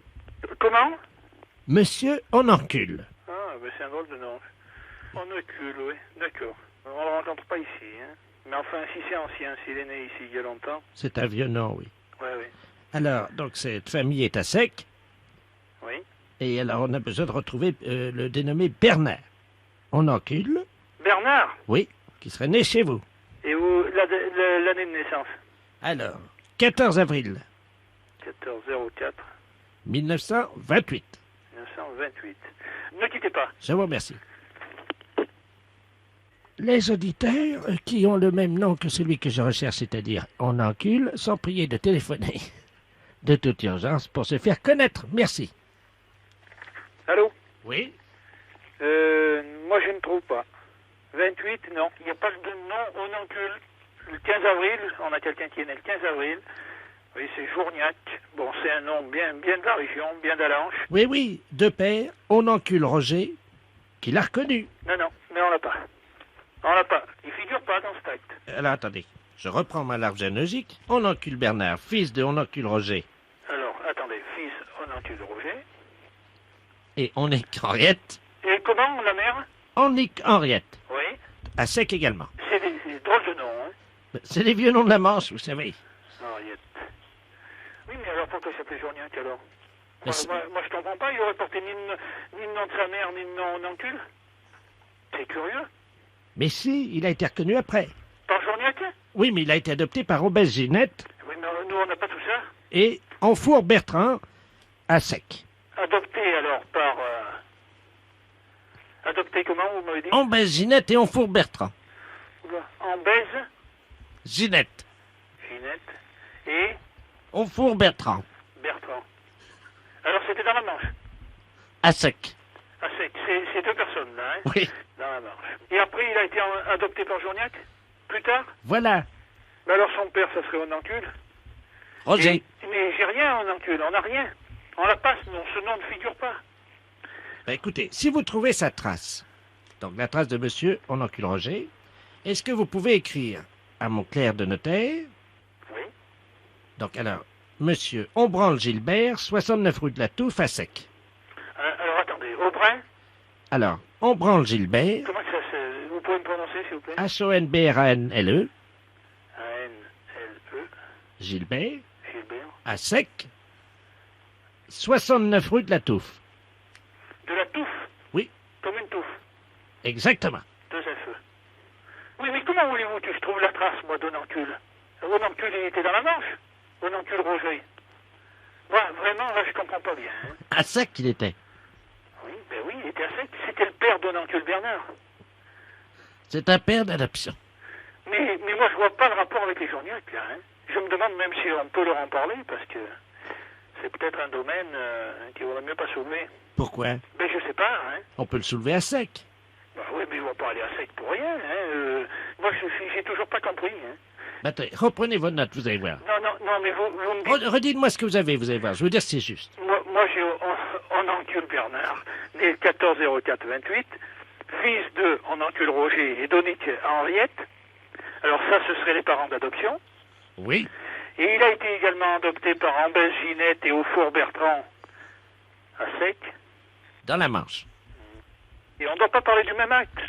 Comment? Monsieur Onancule. Ah, ben c'est un drôle de nom. Onancule, oui. D'accord. On ne le rencontre pas ici, hein. Mais enfin, si c'est ancien, s'il est né ici il y a longtemps. C'est un vieux nom, oui. Oui, oui. Alors, donc, cette famille est à Sec. Oui. Et alors, on a besoin de retrouver le dénommé Bernard. Onancule. Bernard? Oui, qui serait né chez vous. Et où l'année de naissance? Alors, 14 avril 1404 1928. 1928. Ne quittez pas. Je vous remercie. Les auditeurs qui ont le même nom que celui que je recherche, c'est-à-dire Onancule, sont priés de téléphoner de toute urgence pour se faire connaître. Merci. Allô? Oui? Moi, je ne trouve pas. 28, non. Il n'y a pas de nom Onancule. Le 15 avril, on a quelqu'un qui est né le 15 avril. Oui, c'est Journiac. Bon, c'est un nom bien de la région, bien d'Allanche. Oui, oui, de père, Onancule Roger, qui l'a reconnu. Non, mais on l'a pas. On l'a pas. Il figure pas dans cet acte. Alors, attendez, je reprends ma larve généalogique. Onancule Bernard, fils de Onancule Roger. Alors, attendez, fils Onancule Roger. Et Onique Henriette. Et comment, la mère? Onique Henriette. Oui. À Sec également. C'est des drôles de noms, hein. C'est les vieux noms de la Manche, vous savez. Henriette. Oui, mais alors pourquoi il s'appelait Journiac alors? Mais Moi, je comprends pas, il aurait porté ni le nom de sa mère, ni le nom Onancule. C'est curieux. Mais si, il a été reconnu après. Par Journiac? Oui, mais il a été adopté par Obèse Ginette Oui, mais nous, on n'a pas tout ça. et Enfour Bertrand à Sec. Adopté alors par... Adopté comment, vous m'avez dit? Obèse Ginette et Enfour Bertrand. En baise, Ginette. Ginette et Enfour Bertrand. Bertrand. Alors c'était dans la Manche. À Sec. Ah, c'est deux personnes là, hein? Oui. Dans la Manche. Et après, il a été adopté par Journiac? Plus tard? Voilà. Mais alors son père, ça serait Onancule? Roger. Mais j'ai rien Onancule, on n'a rien. On la passe, non, ce nom ne figure pas. Ben, écoutez, si vous trouvez sa trace, donc la trace de monsieur Onancule Roger, est-ce que vous pouvez écrire à mon clerc de notaire? Oui. Donc alors, monsieur Ombranle Gilbert, 69 rue de la Touffe à Sec. Alors attendez, Aubrin? Alors, Ombranle Gilbert, Comment ça se... Vous pouvez me prononcer, s'il vous plaît? H-O-N-B-R-A-N-L-E, A-N-L-E, Gilbert, Gilbert. à Sec, 69 rue de la Touffe. De la touffe? Oui. Comme une touffe? Exactement. Deux F. Oui, mais comment voulez-vous que je trouve la trace, moi, d'Onancule? Onancule, il était dans la Manche? Onancule Roger? Moi, vraiment, là, je comprends pas bien. Hein? À Sec qu'il était. Oui, il était à Sec. C'était le père d'Onancule Bernard. C'est un père d'adoption. Mais moi, je vois pas le rapport avec les Journiac, là. Hein? Je me demande même si on peut leur en parler, parce que c'est peut-être un domaine qui vaudrait mieux pas soulever. Pourquoi? Ben, je sais pas, hein. On peut le soulever à Sec. Bah oui, mais ils vont pas aller à Sec pour rien, hein. Moi, j'ai toujours pas compris, hein. Ben, attendez, reprenez votre note, vous allez voir. Non, mais vous me dites... Redites-moi ce que vous avez voir. Je veux dire si c'est juste. Moi j'ai Onancule Bernard, né le 14-04-28, fils de Onancule Roger et d'Onique Henriette. Alors ça, ce seraient les parents d'adoption. Oui. Et il a été également adopté par Ambès Ginette et Aufour Bertrand à Sec. Dans la Manche. Et on ne doit pas parler du même acte.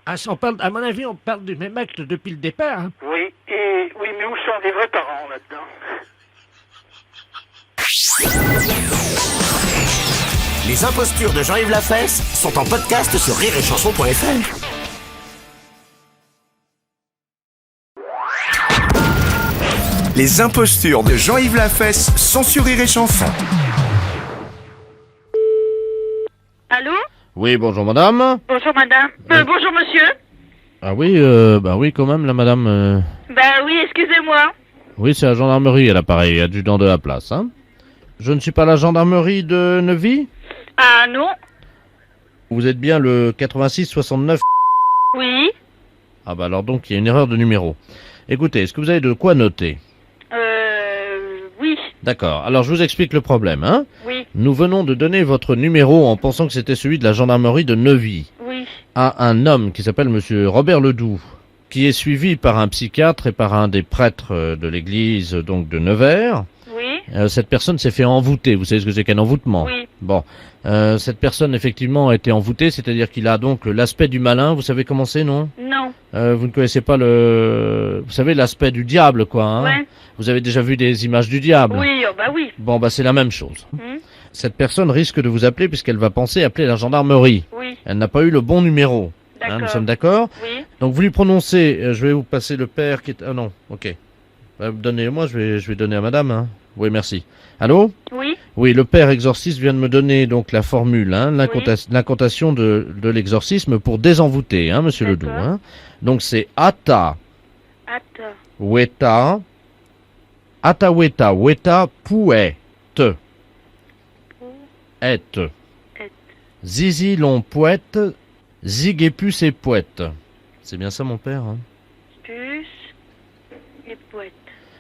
Ah, à mon avis, on parle du même acte depuis le départ. Hein. Oui, mais où sont les vrais parents là-dedans? Les impostures de Jean-Yves Lafesse sont en podcast sur rireetchanson.fr. Les impostures de Jean-Yves Lafesse sont sur Rire et Chanson. Allô? Oui, bonjour madame. Bonjour madame. Bonjour monsieur. Ah oui, oui quand même la madame. Bah oui, excusez-moi. Oui, c'est la gendarmerie à l'appareil, adjudant de la place, hein. Je ne suis pas la gendarmerie de Neuvy? Ah non. Vous êtes bien le 86 69? Oui. Ah bah alors donc il y a une erreur de numéro. Écoutez, est-ce que vous avez de quoi noter? Oui. D'accord, alors je vous explique le problème, hein? Oui. Nous venons de donner votre numéro en pensant que c'était celui de la gendarmerie de Neuvy Oui. à un homme qui s'appelle monsieur Robert Ledoux, qui est suivi par un psychiatre et par un des prêtres de l'église donc de Nevers. Oui. Cette personne s'est fait envoûter. Vous savez ce que c'est qu'un envoûtement? Oui. Bon, cette personne effectivement a été envoûtée, c'est-à-dire qu'il a donc l'aspect du malin. Vous savez comment c'est, non? Non. Vous ne connaissez pas vous savez, l'aspect du diable, quoi, hein? Ouais. Vous avez déjà vu des images du diable? Oui, oh bah oui. Bon, bah c'est la même chose. Hmm. Cette personne risque de vous appeler puisqu'elle va penser appeler la gendarmerie. Oui. Elle n'a pas eu le bon numéro. D'accord. Nous sommes d'accord? Oui. Donc vous lui prononcez, je vais vous passer le père qui est... Ah non, ok. Donnez-moi, je vais donner à madame. Hein. Oui, merci. Allô? Oui. Oui, le père exorciste vient de me donner donc la formule, hein, l'incantation de l'exorcisme pour désenvoûter, hein, monsieur Ledoux. Hein. Donc c'est Ata, Weta, Weta, Pouet, Et, Zizi long poète, Zig et puce et poète. C'est bien ça mon père, hein? Puce et poète.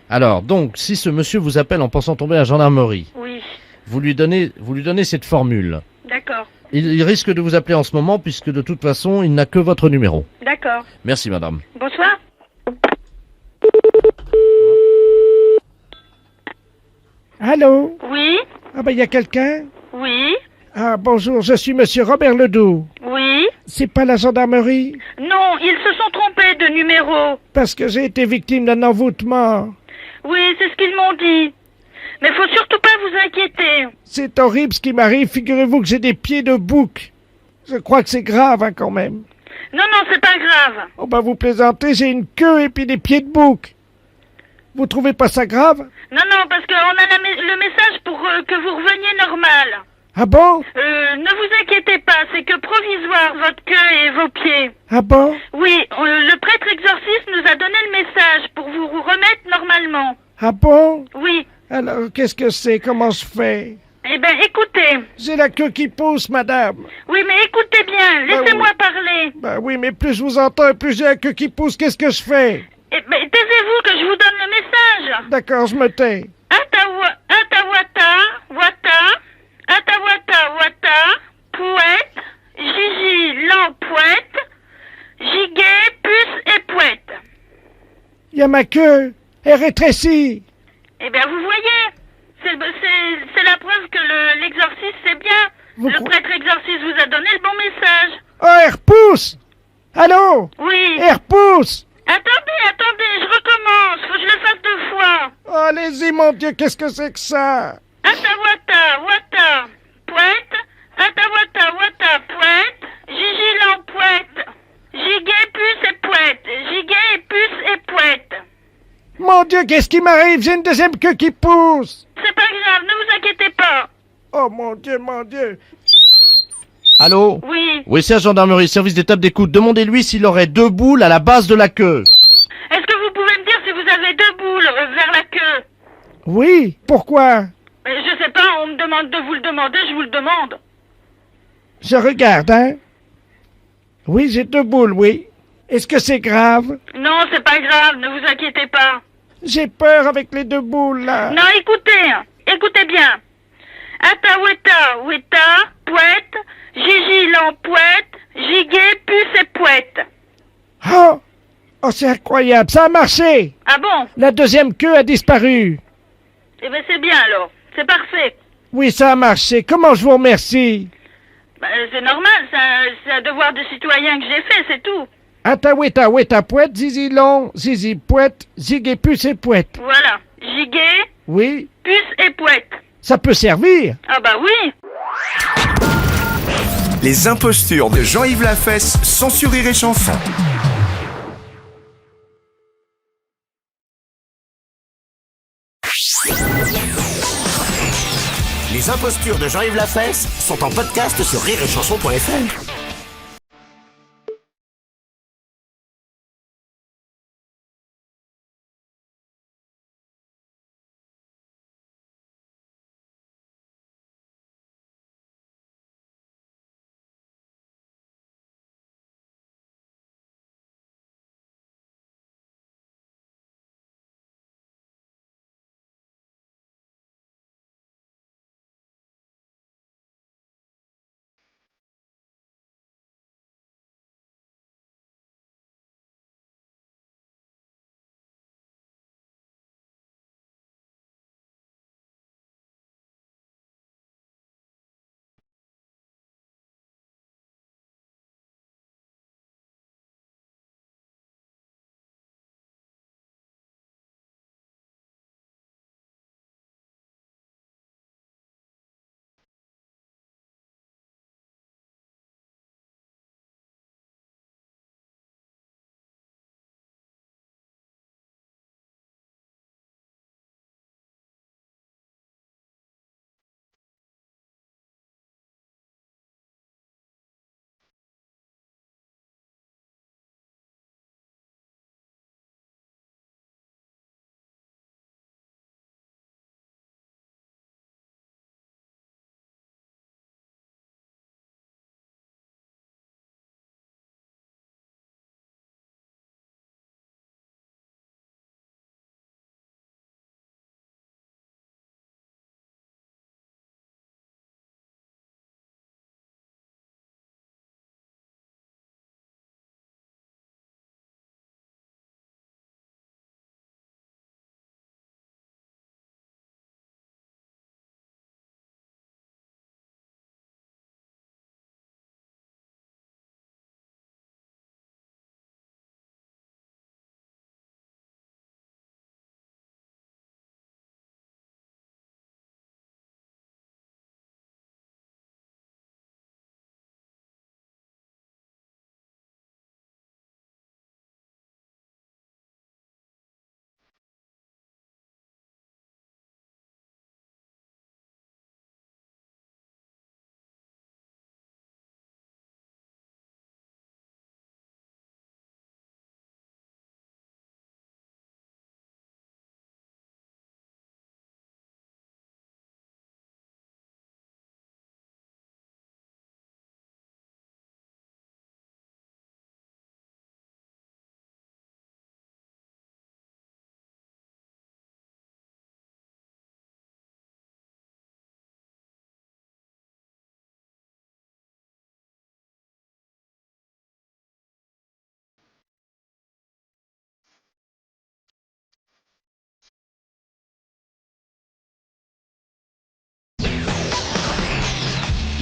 Alors, donc, si ce monsieur vous appelle en pensant tomber à la gendarmerie, Oui. vous lui donnez cette formule. D'accord. Il risque de vous appeler en ce moment, puisque de toute façon, il n'a que votre numéro. D'accord. Merci, madame. Bonsoir. Allô? Oui. Ah ben, il y a quelqu'un? Oui. Ah, bonjour, je suis monsieur Robert Ledoux. Oui. C'est pas la gendarmerie? Non, ils se sont trompés de numéro. Parce que j'ai été victime d'un envoûtement. Oui, c'est ce qu'ils m'ont dit. Mais faut surtout pas vous inquiéter. C'est horrible ce qui m'arrive. Figurez-vous que j'ai des pieds de bouc. Je crois que c'est grave, hein, quand même. Non, non, c'est pas grave. Oh bah vous plaisantez, j'ai une queue et puis des pieds de bouc. Vous trouvez pas ça grave? Non, non, parce qu'on a le message pour que vous reveniez normal. Ah bon? Ne vous inquiétez pas, c'est que provisoire, votre queue et vos pieds. Ah bon? Oui, le prêtre exorciste nous a donné le message pour vous remettre normalement. Ah bon? Oui. Alors, qu'est-ce que c'est? Comment je fais? Eh ben, écoutez. J'ai la queue qui pousse, madame. Oui, mais écoutez bien, laissez-moi parler. Ben oui, mais plus je vous entends et plus j'ai la queue qui pousse, qu'est-ce que je fais? Eh ben, taisez-vous que je vous donne le message. D'accord, je me tais. Atawata, poète, Gigi, l'empoète, Giguet, puce et poète. Il y a ma queue, elle rétrécit. Eh bien, vous voyez, c'est la preuve que l'exorciste, c'est bien. Le prêtre exorciste vous a donné le bon message. Oh, elle repousse! Allô? Oui. Elle repousse! Attendez, je recommence, faut que je le fasse 2 fois. Oh, allez-y, mon Dieu, qu'est-ce que c'est que ça? Wata, poète, Wata, poète, Gigi l'empoète, Giguet, puce et poète, Giguet, puce et poète. Mon Dieu, qu'est-ce qui m'arrive? J'ai une deuxième queue qui pousse. C'est pas grave, ne vous inquiétez pas. Oh, mon Dieu, mon Dieu. Allô? Oui. Oui, c'est la gendarmerie, service d'étape d'écoute. Demandez-lui s'il aurait 2 boules à la base de la queue. Est-ce que vous pouvez me dire si vous avez 2 boules vers la queue? Oui, pourquoi? Je sais pas, on me demande de vous le demander, je vous le demande. Je regarde, hein? Oui, j'ai 2 boules, oui. Est-ce que c'est grave? Non, c'est pas grave, ne vous inquiétez pas. J'ai peur avec les 2 boules, là. Non, écoutez bien. Weta, poète, Gigi l'empoète, Giguet, puce et poète. Oh! Oh, c'est incroyable, ça a marché! Ah bon? La deuxième queue a disparu. Eh ben c'est bien alors, c'est parfait. Oui, ça a marché. Comment je vous remercie? Ben, c'est normal, c'est un devoir de citoyen que j'ai fait, c'est tout. Weta, poète, zizi long, zizi poète, zig et puce et poète. Voilà, Giguet, Oui, puce et poète. ça peut servir. Ah bah oui. Les impostures de Jean-Yves Lafesse, sans sourire et chanson. Les impostures de Jean-Yves Lafesse sont en podcast sur rireetchanson.fr.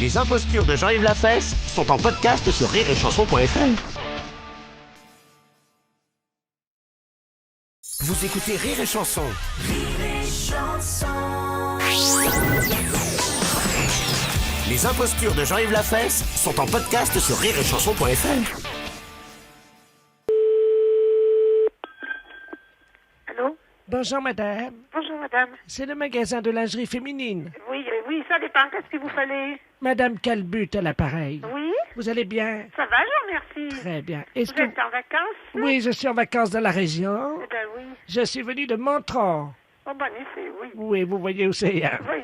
Les impostures de Jean-Yves Lafesse sont en podcast sur rireetchanson.fr. Vous écoutez Rire et Chanson. Les impostures de Jean-Yves Lafesse sont en podcast sur rireetchanson.fr. Allô? Bonjour madame. Bonjour madame. C'est le magasin de lingerie féminine. Oui, ça dépend. Qu'est-ce qu'il vous fallait? Madame Calbut à l'appareil. Oui? Vous allez bien? Ça va, je vous remercie. Très bien. Vous êtes en vacances? Oui, je suis en vacances dans la région. Eh ben oui. Je suis venu de Montrond. Oh, bon effet, oui. Oui, vous voyez où c'est. Hein? Oui.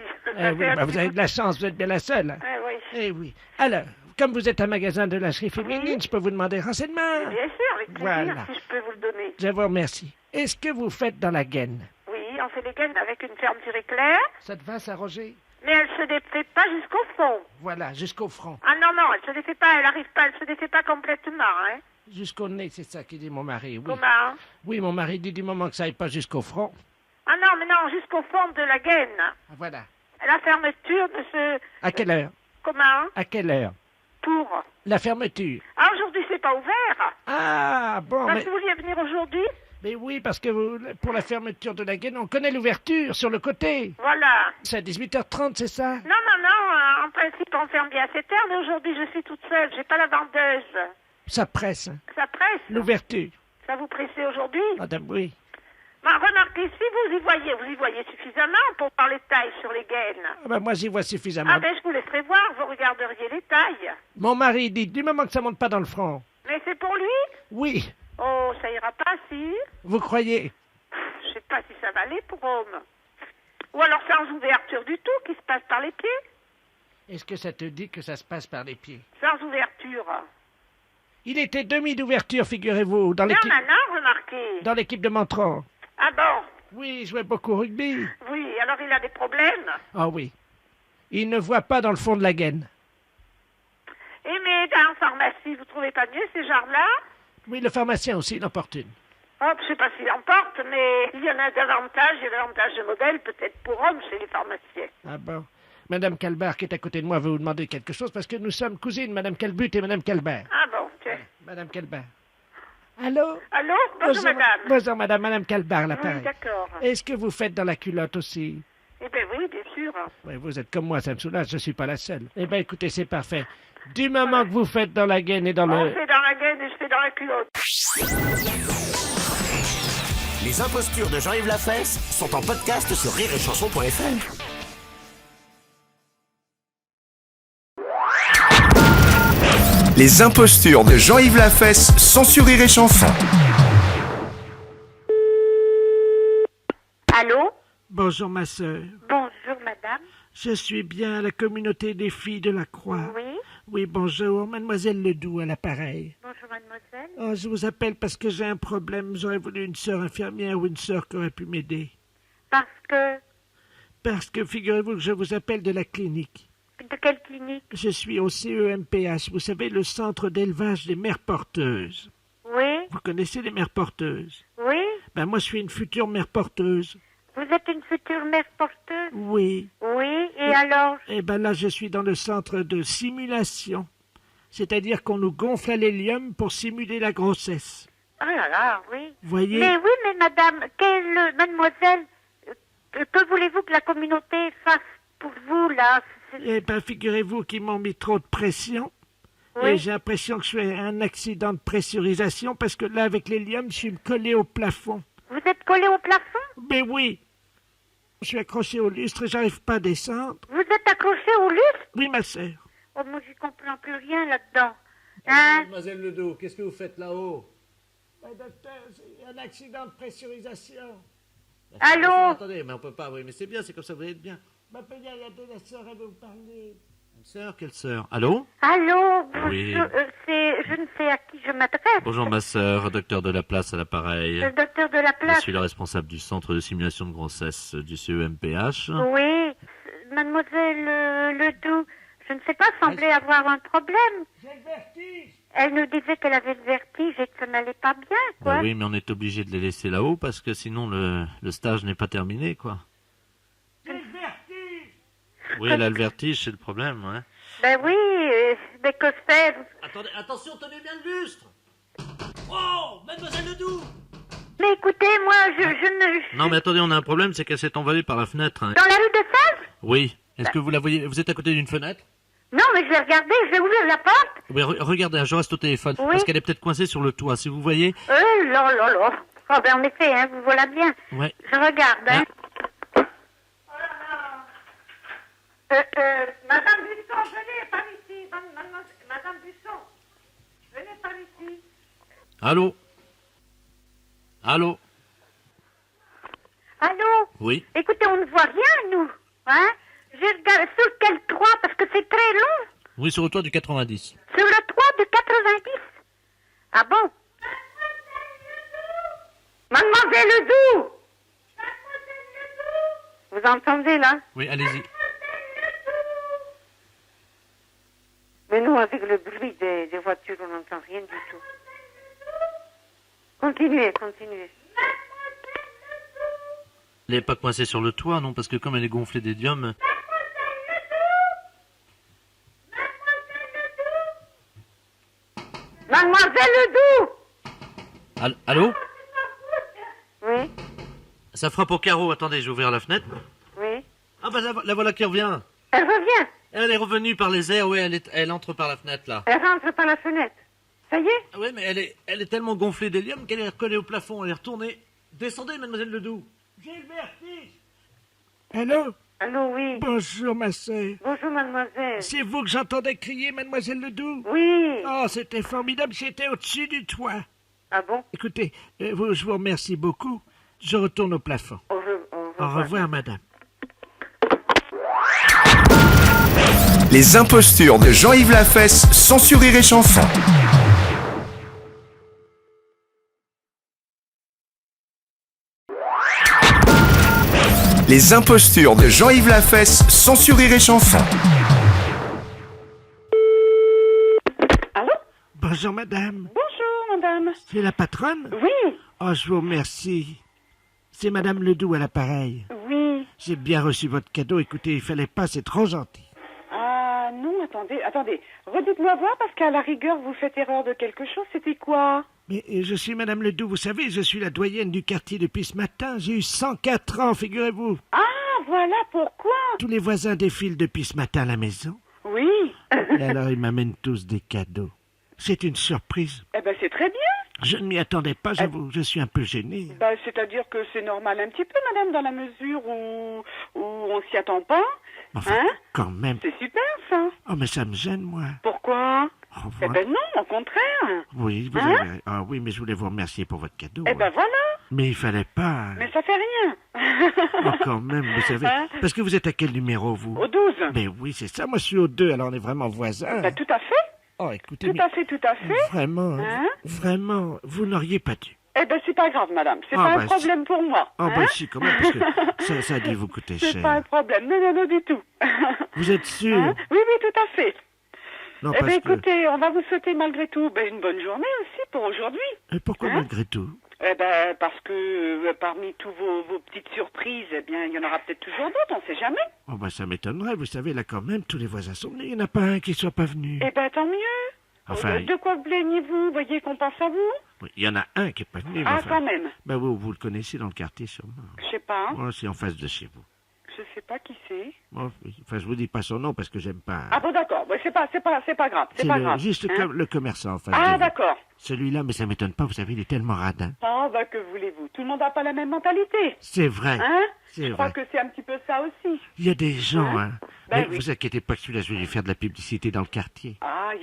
Vous avez de la chance, vous êtes bien la seule. Oui. Eh oui. Alors, comme vous êtes un magasin de lingerie féminine, je peux vous demander renseignements? Bien sûr, avec plaisir, Voilà. si je peux vous le donner. Je vous remercie. Est-ce que vous faites dans la gaine? Oui, on fait les gaines avec une fermeture éclair. Ça te va, ça, Roger? Mais elle se défait pas jusqu'au fond. Voilà, jusqu'au front. Ah non, elle se défait pas, elle se défait pas complètement, hein. Jusqu'au nez, c'est ça qui dit mon mari, oui. Comment? Oui, mon mari dit du moment que ça aille pas jusqu'au front. Ah non, mais non, jusqu'au fond de la gaine. Voilà. La fermeture de ce... À quelle heure? Comment? À quelle heure? Pour? La fermeture. Ah, aujourd'hui, c'est pas ouvert. Ah, bon, Parce mais... que vous vouliez venir aujourd'hui? Mais oui, parce que pour la fermeture de la gaine, on connaît l'ouverture sur le côté. Voilà. C'est à 18h30, c'est ça? Non, en principe, on ferme bien à 7 heures, mais aujourd'hui, je suis toute seule, j'ai pas la vendeuse. Ça presse. Hein. Ça presse? L'ouverture. Ça vous pressait aujourd'hui? Madame, oui. Bah, remarquez, si vous y voyez suffisamment pour voir les tailles sur les gaines. Ah ben, moi, j'y vois suffisamment. Ah ben, je vous laisserai voir, vous regarderiez les tailles. Mon mari dit, du moment que ça monte pas dans le front. Mais c'est pour lui? Oui. Oh, ça ira pas, si? Vous croyez? Je sais pas si ça va aller pour homme. Ou alors sans ouverture du tout, qui se passe par les pieds? Est-ce que ça te dit que ça se passe par les pieds? Sans ouverture. Il était demi d'ouverture, figurez-vous, dans l'équipe... Non, remarquez. Dans l'équipe de Montrond. Ah bon? Oui, il jouait beaucoup au rugby. Oui, alors il a des problèmes? Ah oui. Il ne voit pas dans le fond de la gaine. Et mais dans la pharmacie, vous trouvez pas mieux ces genres-là? Oui, le pharmacien aussi, il en porte une. Oh, je sais pas s'il en porte, mais il y en a davantage, il y a davantage de modèles, peut-être pour hommes, chez les pharmaciens. Ah bon. Madame Calbert, qui est à côté de moi, veut vous demander quelque chose, parce que nous sommes cousines, Madame Calbut et Madame Calbert. Ah bon, tiens. Madame Calbert. Allô? Allô? Bonjour, madame. Bonjour, madame Calbert, l'appareil. Oui, d'accord. Est-ce que vous faites dans la culotte aussi? Eh bien oui, bien sûr. Oui, vous êtes comme moi, ça me soulage, je suis pas la seule. Eh bien, écoutez, c'est parfait. Du moment que vous faites dans la gaine et dans On le... fait dans la gaine et je fais dans la culotte. Les impostures de Jean-Yves Lafesse sont en podcast sur rireetchanson.fr. Les impostures de Jean-Yves Lafesse sont sur Rire et Chanson. Allô? Bonjour, ma sœur. Bonjour, madame. Je suis bien à la communauté des filles de la Croix. Oui? Oui, bonjour, mademoiselle Ledoux à l'appareil. Bonjour, mademoiselle. Oh, je vous appelle parce que j'ai un problème. J'aurais voulu une sœur infirmière ou une sœur qui aurait pu m'aider. Parce que figurez-vous que je vous appelle de la clinique. De quelle clinique? Je suis au CEMPH, vous savez, le centre d'élevage des mères porteuses. Oui? Vous connaissez les mères porteuses? Oui? Ben moi, je suis une future mère porteuse. Vous êtes une future mère porteuse? Oui. Oui, et alors? Eh ben là, je suis dans le centre de simulation. C'est-à-dire qu'on nous gonfle à l'hélium pour simuler la grossesse. Oh là là, oui. Voyez? Mais oui, mais madame, mademoiselle, que voulez-vous que la communauté fasse pour vous, là? Eh ben, figurez-vous qu'ils m'ont mis trop de pression. Oui. Et j'ai l'impression que je fais un accident de pressurisation parce que là, avec l'hélium, je suis collé au plafond. Vous êtes collé au plafond? Mais oui. Je suis accroché au lustre et j'arrive pas à descendre. Vous êtes accroché au lustre? Oui, ma sœur. Oh, moi, j'y comprends plus rien là-dedans. Hein? Mademoiselle Ledoux, qu'est-ce que vous faites là-haut? Docteur, c'est un accident de pressurisation. Allô? Attendez, mais on peut pas, oui, mais c'est bien, c'est comme ça, vous allez être bien. Il y a la sœur, elle veut vous parler. Une sœur? Quelle sœur? Allô? Allô? Oui. Je ne sais à qui je m'adresse. Bonjour ma sœur, docteur de la place à l'appareil. Le docteur de la Je place. suis le responsable du centre de simulation de grossesse du CEMPH. Oui, mademoiselle Ledoux, je ne sais pas, semblait avoir un problème. J'ai le vertige. Elle nous disait qu'elle avait le vertige et que ça n'allait pas bien, quoi. Bah oui, mais on est obligé de les laisser là-haut parce que sinon le stage n'est pas terminé, quoi. J'ai le vertige. Oui, elle a le vertige, c'est le problème, ouais. Ben oui, mais que faire? Attendez, attention, tenez bien le lustre. Oh, mademoiselle Ledoux. Mais écoutez, moi, je ne... Non, mais attendez, on a un problème, c'est qu'elle s'est envolée par la fenêtre. hein. Dans la rue de Sèvres? Oui. Est-ce que vous la voyez? Vous êtes à côté d'une fenêtre? Non, mais je vais regarder, je vais ouvrir la porte. Oui, regardez, hein, je reste au téléphone. Oui. Parce qu'elle est peut-être coincée sur le toit, si vous voyez. Là, là, là. Oh, ben en effet, hein, vous voilà bien. Ouais. Je regarde, hein. Madame Busson, venez par ici. Madame Busson, venez par ici. Allô? Allô? Allô? Oui. Écoutez, on ne voit rien, nous. Hein? Je regarde sur quel toit, parce que c'est très long. Oui, sur le toit du 90. Sur le toit de 90. Ah bon? Mademoiselle Ledoux! Vous entendez, là? Oui, allez-y. Mais nous, avec le bruit des voitures, on n'entend rien du tout. Continuez. Elle n'est pas coincée sur le toit, non, parce que comme elle est gonflée d'hélium... Mademoiselle Ledoux! Allô? Oui, Ça frappe au carreau, attendez, je vais ouvrir la fenêtre. oui. Ah bah la voilà qui revient. Elle revient. Elle est revenue par les airs, oui, elle entre par la fenêtre, là. Elle rentre par la fenêtre. Ça y est? Oui, mais elle est tellement gonflée d'hélium qu'elle est recollée au plafond, elle est retournée. Descendez, mademoiselle Ledoux. J'ai le vertige. Allô? Allô, oui. Bonjour, ma sœur. Bonjour, mademoiselle. C'est vous que j'entendais crier, mademoiselle Ledoux? Oui. Oh, c'était formidable, j'étais au-dessus du toit. Ah bon? Écoutez, je vous remercie beaucoup. Je retourne au plafond. Au revoir, madame. Les impostures de Jean-Yves Lafesse, sans sur Rire et Chanson. Les impostures de Jean-Yves Lafesse, sans sur Rire et Chanson. Bonjour, madame. Bonjour, madame. C'est la patronne? Oui. Oh, je vous remercie. C'est madame Ledoux à l'appareil. Oui. J'ai bien reçu votre cadeau. Écoutez, il fallait pas, c'est trop gentil. Ah non, attendez. Redites-moi voir parce qu'à la rigueur, vous faites erreur de quelque chose. C'était quoi? Mais je suis madame Ledoux, vous savez, je suis la doyenne du quartier depuis ce matin. J'ai eu 104 ans, figurez-vous. Ah, voilà pourquoi. Tous les voisins défilent depuis ce matin à la maison. Oui. Et alors, ils m'amènent tous des cadeaux. C'est une surprise. Eh ben, c'est très bien. Je ne m'y attendais pas, j'avoue. Je suis un peu gêné. Bah, c'est-à-dire que c'est normal un petit peu, madame, dans la mesure où on s'y attend pas. Enfin, hein? quand même. C'est super, ça. Oh, mais ça me gêne, moi. Pourquoi? Au Eh revoir. ben non, au contraire. Oui, vous Hein? avez... Ah oui, mais je voulais vous remercier pour votre cadeau. Eh ben voilà. Mais il fallait pas... Mais ça fait rien. Oh, quand même, vous savez... Hein? Parce que vous êtes à quel numéro, vous? Au 12. Mais oui, c'est ça. Moi, je suis au 2, alors on est vraiment voisins. Bah, tout à fait. Oh, écoutez, Tout mais à fait. vraiment, Hein? vraiment, vous n'auriez pas dû. Eh ben, c'est pas grave, madame. C'est Ah, pas bah, un problème pour moi. Oh, hein? bah si, quand même, parce que ça a dû vous coûter C'est cher. pas un problème. Non, du tout. Vous êtes sûr? Hein? Oui, tout à fait. Non, Eh parce bien, que... écoutez, on va vous souhaiter malgré tout une bonne journée aussi pour aujourd'hui. Et pourquoi Hein? malgré tout? Eh ben, parce que parmi tous vos petites surprises, eh bien, il y en aura peut-être toujours d'autres, on sait jamais. Oh, bah ça m'étonnerait, vous savez, là, quand même, tous les voisins sont venus. Il n'y en a pas un qui soit pas venu. Eh ben, tant mieux. Enfin, De quoi plaignez-vous? Vous voyez qu'on pense à vous? oui, il y en a un qui est pas venu. mais Ah, enfin... quand même. Bah, vous le connaissez dans le quartier, sûrement. Je sais pas. Oh, c'est en face de chez vous. Je sais pas qui c'est. Oh, oui. Enfin, je vous dis pas son nom parce que j'aime pas... Ah bon, d'accord. Ouais, c'est pas grave. C'est pas grave. Juste hein? le commerçant en face de Ah, vous. d'accord. Celui-là, mais ça m'étonne pas, vous savez, il est tellement radin. Ah, bah, que voulez-vous? Tout le monde n'a pas la même mentalité. C'est vrai. Hein? C'est Je crois vrai. que c'est un petit peu ça aussi. Il y a des gens, hein. Ben Mais oui. vous inquiétez pas que celui-là, je vais lui faire de la publicité dans le quartier. Aïe.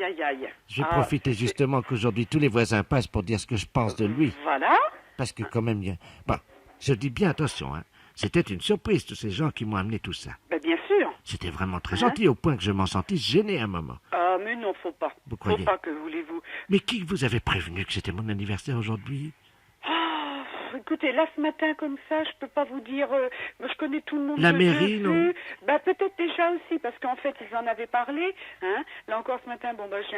Je vais Ah, profiter justement qu'aujourd'hui tous les voisins passent pour dire ce que je pense de lui. Voilà. Parce que quand même, il y a... Bon, je dis bien attention, hein. C'était une surprise, tous ces gens qui m'ont amené tout ça. Ben, bien sûr. C'était vraiment très gentil, au point que je m'en sentis gêné un moment. Ah, mais non, faut pas. Vous croyez? Faut pas, que voulez-vous? Mais qui vous avait prévenu que c'était mon anniversaire aujourd'hui? Ah, écoutez, là, ce matin, comme ça, je peux pas vous dire... moi, je connais tout le monde. La de mairie, vue. non? Bah, peut-être déjà aussi, parce qu'en fait, ils en avaient parlé. Hein. Là encore, ce matin, j'ai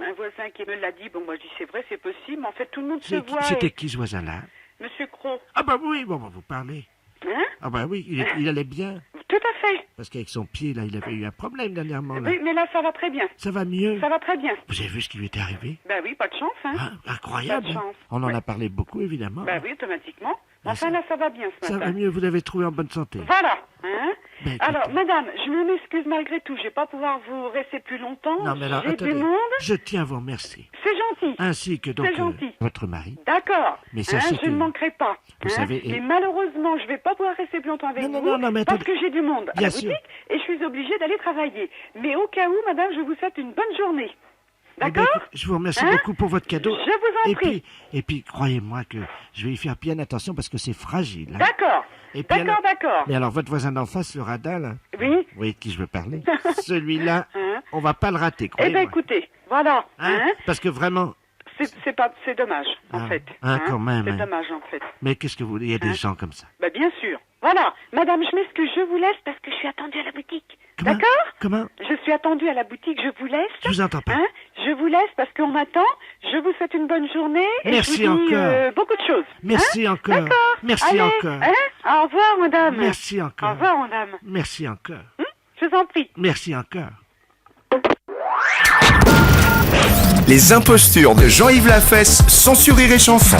un voisin qui me l'a dit. Bon, moi, je dis, c'est vrai, c'est possible. Mais en fait, tout le monde se voit. C'était et- qui ce voisin-là? Monsieur Cros. Ah bah oui, bon, vous parlez. Hein? Ah bah oui, il allait bien. Tout à fait. Parce qu'avec son pied, là, il avait eu un problème dernièrement. Là. Oui, mais là, ça va très bien. Ça va mieux. Ça va très bien. Vous avez vu ce qui lui est arrivé? Ben oui, pas de chance, hein. Ah, incroyable. Pas de chance. On en a parlé beaucoup, évidemment. Ben oui, automatiquement. Enfin, là, ça va bien ce Ça matin. va mieux, vous l'avez trouvé en bonne santé. Voilà, hein. Ben, Alors, madame, je m'excuse malgré tout. Je vais pas pouvoir vous rester plus longtemps. Non, mais alors, j'ai attendez. du monde. Je tiens à vous remercier. C'est gentil. Ainsi que donc C'est gentil. votre mari. D'accord. Mais sachez je ne que- manquerai pas. Vous savez, Et malheureusement, je vais pas pouvoir rester plus longtemps avec vous non, mais parce attendez. que j'ai du monde à Bien la sûr. boutique et je suis obligée d'aller travailler. Mais au cas où, madame, je vous souhaite une bonne journée. Eh ben, D'accord? écoute, je vous remercie Hein? beaucoup pour votre cadeau. Je vous en prie. Et puis, croyez-moi que je vais y faire bien attention parce que c'est fragile. Hein. D'accord. Et puis D'accord, alors- d'accord. Mais alors, votre voisin d'en face, le radin, là, Oui. vous voyez de qui je veux parler? Celui-là, on va pas le rater, Eh ben, croyez-moi. écoutez, voilà. Hein? Parce que vraiment... C'est dommage, en fait. quand même. C'est hein. dommage, en fait. Mais qu'est-ce que vous voulez? Il y a des gens comme ça. Bah, bien sûr. Voilà. Madame, je m'excuse, je vous laisse parce que je suis attendue à la boutique. D'accord? Comment? Je suis attendue à la boutique, je vous laisse. Je vous entends pas. Hein? Je vous laisse parce qu'on m'attend. Je vous souhaite une bonne journée. Et Merci je vous dis encore. beaucoup de choses. Merci Hein? encore. D'accord. Merci Allez, encore. Hein? Au revoir, madame. Merci encore. Au revoir, madame. Merci encore. Je vous en prie. Merci encore. Les impostures de Jean-Yves Lafesse, sans sur Rire et Chanson.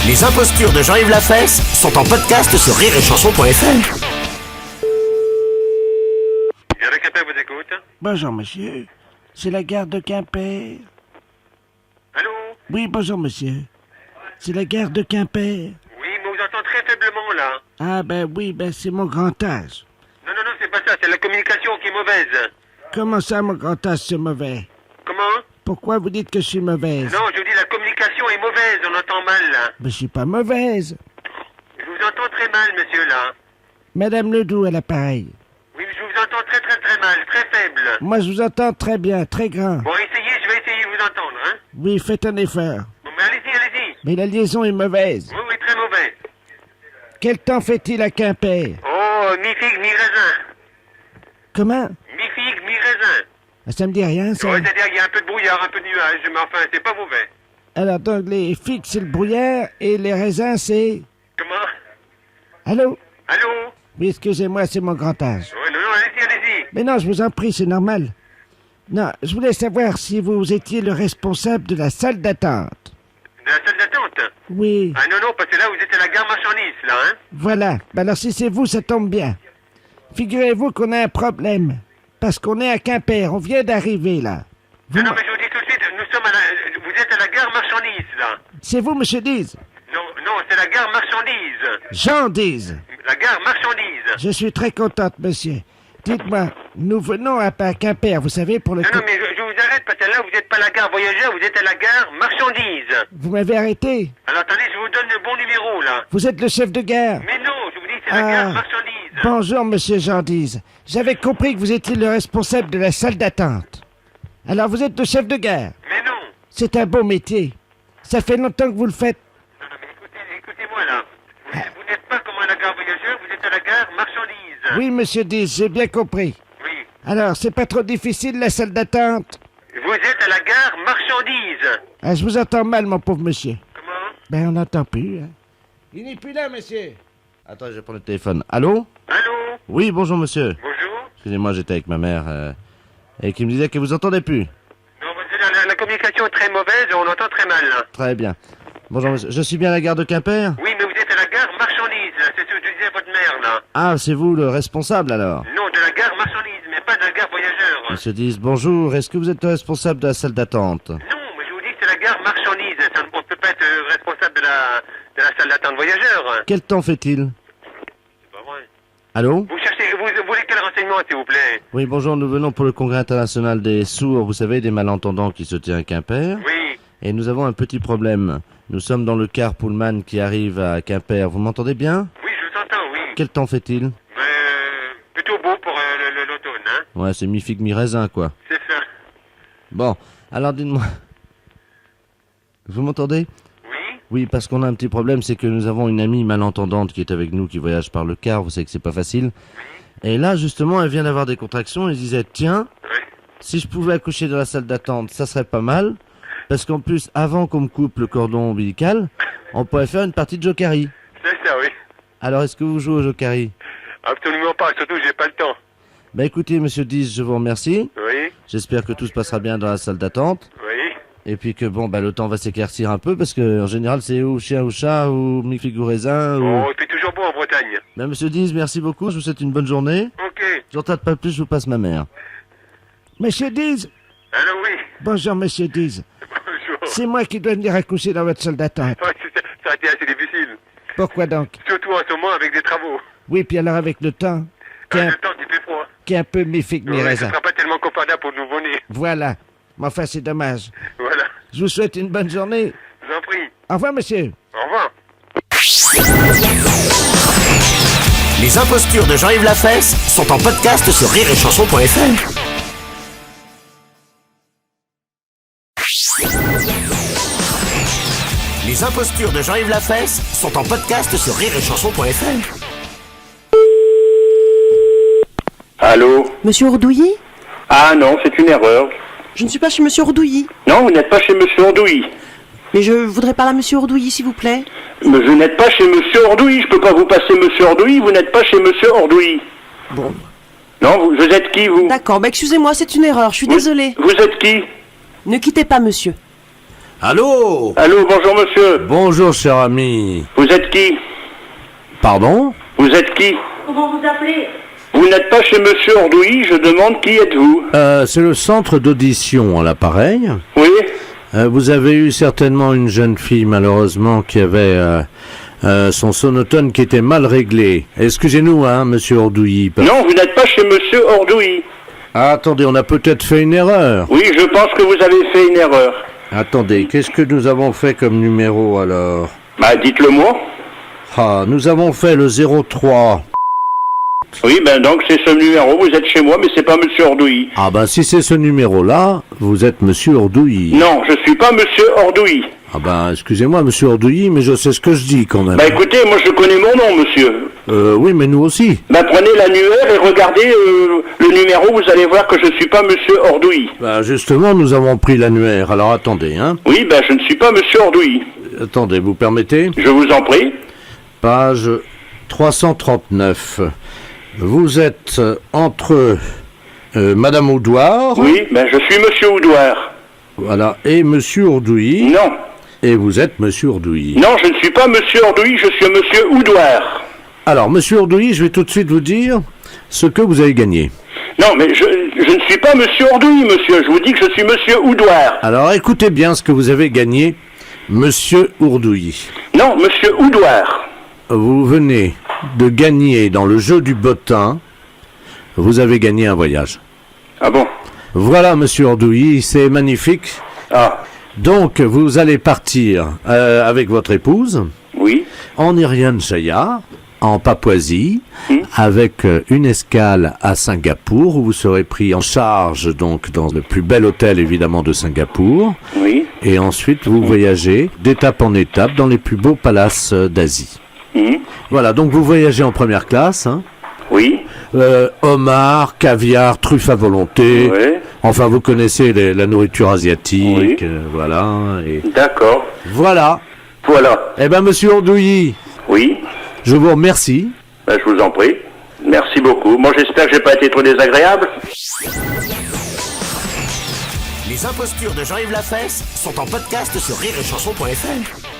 Les impostures de Jean-Yves Lafesse sont en podcast sur rireetchanson.fr. Bonjour, monsieur. C'est la gare de Quimper. Allô? Oui, bonjour, monsieur. C'est la gare de Quimper. Oui, mais on vous entend très faiblement, là. Ah, ben oui, ben c'est mon grand âge. Non, c'est pas ça, c'est la communication qui est mauvaise. Comment ça, mon grand âge, c'est mauvais? Comment? Pourquoi vous dites que je suis mauvaise? Non, je vous dis, la communication est mauvaise, on entend mal, là. Mais je suis pas mauvaise. Je vous entends très mal, monsieur, là. Madame Ledoux à l'appareil. Oui, je vous entends très mal, très faible. Moi, je vous entends très bien, très grand. Bon, essayez, je vais essayer de vous entendre, hein. Oui, faites un effort. Bon, mais allez-y. Mais la liaison est mauvaise. Oui, très mauvais. Quel temps fait-il à Quimper? Oh, mi-figue, mi-raisin. Comment? Mi-figue, mi-raisin. Ça me dit rien, ça. Ouais, c'est-à-dire qu'il y a un peu de brouillard, un peu de nuage, mais enfin, c'est pas mauvais. Alors, donc, les figues, c'est le brouillard, et les raisins, c'est... Comment? Allô? Allô? Oui, excusez-moi, c'est mon grand âge. Ouais, non, allez-y. Mais non, je vous en prie, c'est normal. Non, je voulais savoir si vous étiez le responsable de la salle d'attente. De la salle d'attente? Oui. Ah non, parce que là, vous êtes à la gare marchandise, là, hein? Voilà. Ben alors, si c'est vous, ça tombe bien. Figurez-vous qu'on a un problème. Parce qu'on est à Quimper, on vient d'arriver, là. Non, mais je vous dis tout de suite, nous sommes vous êtes à la gare marchandise, là. C'est vous, monsieur Diz? Non, c'est la gare marchandise. Jean Diz. La gare marchandise. Je suis très contente, monsieur. Dites-moi, nous venons à Quimper, vous savez, pour le... Non, mais je vous arrête, parce que là, vous n'êtes pas à la gare voyageur, vous êtes à la gare marchandise. Vous m'avez arrêté? Alors, attendez, je vous donne le bon numéro, là. Vous êtes le chef de gare? Mais non, je vous dis, c'est la gare marchandise. Bonjour, monsieur Jean Diz. J'avais compris que vous étiez le responsable de la salle d'attente. Alors, vous êtes le chef de gare? Mais non. C'est un beau métier. Ça fait longtemps que vous le faites. Écoutez-moi, là. Vous n'êtes pas comme à la gare voyageur, vous êtes à la gare marchandise. Oui, monsieur Diz, j'ai bien compris. Oui. Alors, c'est pas trop difficile, la salle d'attente? Vous êtes à la gare marchandise. Ah, je vous entends mal, mon pauvre monsieur. Comment? Ben, on n'entend plus, hein. Il n'est plus là, monsieur. Attends, je vais prendre le téléphone. Allô? Allô? Oui, bonjour, monsieur. Bonjour. Excusez-moi, j'étais avec ma mère et qui me disait que vous entendez plus. Non, parce que la communication est très mauvaise et on entend très mal, là. Très bien. Bonjour, monsieur. Je suis bien à la gare de Quimper? Oui, mais vous êtes à la gare marchandise, là. C'est ce que je disais à votre mère, là. Ah, c'est vous le responsable, alors? Non, de la gare marchandise, mais pas de la gare voyageur. Monsieur Diz, bonjour. Est-ce que vous êtes le responsable de la salle d'attente? Non, mais je vous dis que c'est la gare marchandise. On ne peut pas être responsable de la salle d'attente voyageur. Quel temps fait-il? C'est pas vrai. Allô? Vous voulez quel renseignement, s'il vous plaît? Oui, bonjour, nous venons pour le Congrès international des sourds, vous savez, des malentendants qui se tient à Quimper. Oui. Et nous avons un petit problème. Nous sommes dans le car Pullman qui arrive à Quimper. Vous m'entendez bien? Oui, je vous entends, oui. Quel temps fait-il? Plutôt beau pour l'automne, hein? Ouais, c'est mi-figue, mi-raisin, quoi. C'est ça. Bon, alors dites-moi. Vous m'entendez? Oui. Oui, parce qu'on a un petit problème, c'est que nous avons une amie malentendante qui est avec nous, qui voyage par le car, vous savez que c'est pas facile. Et là, justement, elle vient d'avoir des contractions, elle disait, tiens, si je pouvais accoucher dans la salle d'attente, ça serait pas mal, Parce qu'en plus, avant qu'on me coupe le cordon ombilical, on pourrait faire une partie de Jokari. C'est ça, oui. Alors, est-ce que vous jouez au Jokari? Absolument pas, surtout j'ai pas le temps. Bah écoutez, monsieur 10, je vous remercie. Oui. J'espère que tout se passera bien dans la salle d'attente. Oui. Et puis que bon, bah le temps va s'éclaircir un peu, parce que en général, c'est ou chien ou chat, ou mi-figue ou raisin, ou... Oh, il fait toujours beau en Bretagne. Bah monsieur 10, merci beaucoup, je vous souhaite une bonne journée. Ok. J'en tarde pas plus, je vous passe ma mère. Monsieur Diz. Allô, oui. Bonjour, monsieur Diz. Bonjour. C'est moi qui dois venir accoucher dans votre salle d'attente. Ouais, ça a été assez difficile. Pourquoi donc? Surtout en ce moment avec des travaux. Oui, puis alors avec le temps, qui est, Le temps qui fait froid. qui est un peu mi-figue, Ouais, ce mi-raisin. sera pas tellement confortable pour nous nouveau-nés. Voilà. Mais enfin, c'est dommage. Voilà. Je vous souhaite une bonne journée. Je vous en prie. Au revoir, monsieur. Au revoir. Les impostures de Jean-Yves Lafesse sont en podcast sur rireetchanson.fr. Les impostures de Jean-Yves Lafesse sont en podcast sur rireetchanson.fr. Allô? Monsieur Ordouilly? Ah non, c'est une erreur. Je ne suis pas chez Monsieur Ordouilly. Non, vous n'êtes pas chez Monsieur Ordouilly. Mais je voudrais parler à Monsieur Ordouilly, s'il vous plaît. Mais vous n'êtes pas chez Monsieur Ordouilly. Je peux pas vous passer Monsieur Ordouilly. Vous n'êtes pas chez Monsieur Ordouilly. Bon. Non, vous êtes qui, vous? D'accord, bah excusez-moi, c'est une erreur, je suis désolée. Vous êtes qui? Ne quittez pas, monsieur. Allô? Allô, bonjour monsieur. Bonjour, cher ami. Vous êtes qui? Pardon? Vous êtes qui? Comment vous appelez? Vous n'êtes pas chez Monsieur Ordouilly, je demande qui êtes-vous? C'est le centre d'audition à l'appareil. Oui. Vous avez eu certainement une jeune fille, malheureusement, qui avait son sonotone qui était mal réglé. Excusez-nous, hein, monsieur Ordouilly. Non, vous n'êtes pas chez Monsieur Ordouilly. Ah, attendez, on a peut-être fait une erreur. Oui, je pense que vous avez fait une erreur. Attendez, qu'est-ce que nous avons fait comme numéro, alors? Bah, dites-le moi. Ah, nous avons fait le 03. Oui, ben donc c'est ce numéro, vous êtes chez moi, mais c'est pas Monsieur Ordouilly. Ah ben si c'est ce numéro-là, vous êtes monsieur Ordouilly. Non, je suis pas Monsieur Ordouilly. Ah ben excusez-moi monsieur Ordouilly, mais je sais ce que je dis quand même. Bah écoutez, moi je connais mon nom, monsieur. Oui, mais nous aussi. Bah prenez l'annuaire et regardez le numéro, vous allez voir que je suis pas Monsieur Ordouilly. Bah justement, nous avons pris l'annuaire, alors attendez, hein. Oui, ben je ne suis pas Monsieur Ordouilly. Attendez, vous permettez? Je vous en prie. Page 339. Vous êtes entre Madame Oudouard. Oui, ben je suis Monsieur Oudouard. Voilà, et Monsieur Ordouilly. Non. Et vous êtes Monsieur Ordouilly. Non, je ne suis pas Monsieur Ordouilly, je suis Monsieur Oudouard. Alors, Monsieur Ordouilly, je vais tout de suite vous dire ce que vous avez gagné. Non, mais je ne suis pas Monsieur Ordouilly, monsieur. Je vous dis que je suis Monsieur Oudouard. Alors, écoutez bien ce que vous avez gagné, Monsieur Ordouilly. Non, Monsieur Oudouard. Vous venez de gagner dans le jeu du bottin, vous avez gagné un voyage. Ah bon? Voilà, monsieur Ordouilly, c'est magnifique. Ah. Donc, vous allez partir avec votre épouse. Oui. En Irian Jaya, en Papouasie, avec une escale à Singapour, où vous serez pris en charge, donc, dans le plus bel hôtel, évidemment, de Singapour. Oui. Et ensuite, vous voyagez d'étape en étape dans les plus beaux palaces d'Asie. Voilà, donc vous voyagez en première classe. Hein. Oui. Homard, caviar, truffe à volonté. Oui. Enfin, vous connaissez la nourriture asiatique. Oui. Voilà. Et... D'accord. Voilà. Voilà. Eh ben, monsieur Ordouilly. Oui. Je vous remercie. Ben, je vous en prie. Merci beaucoup. Moi, j'espère que j'ai pas été trop désagréable. Les impostures de Jean-Yves Lafesse sont en podcast sur rireetchanson.fr.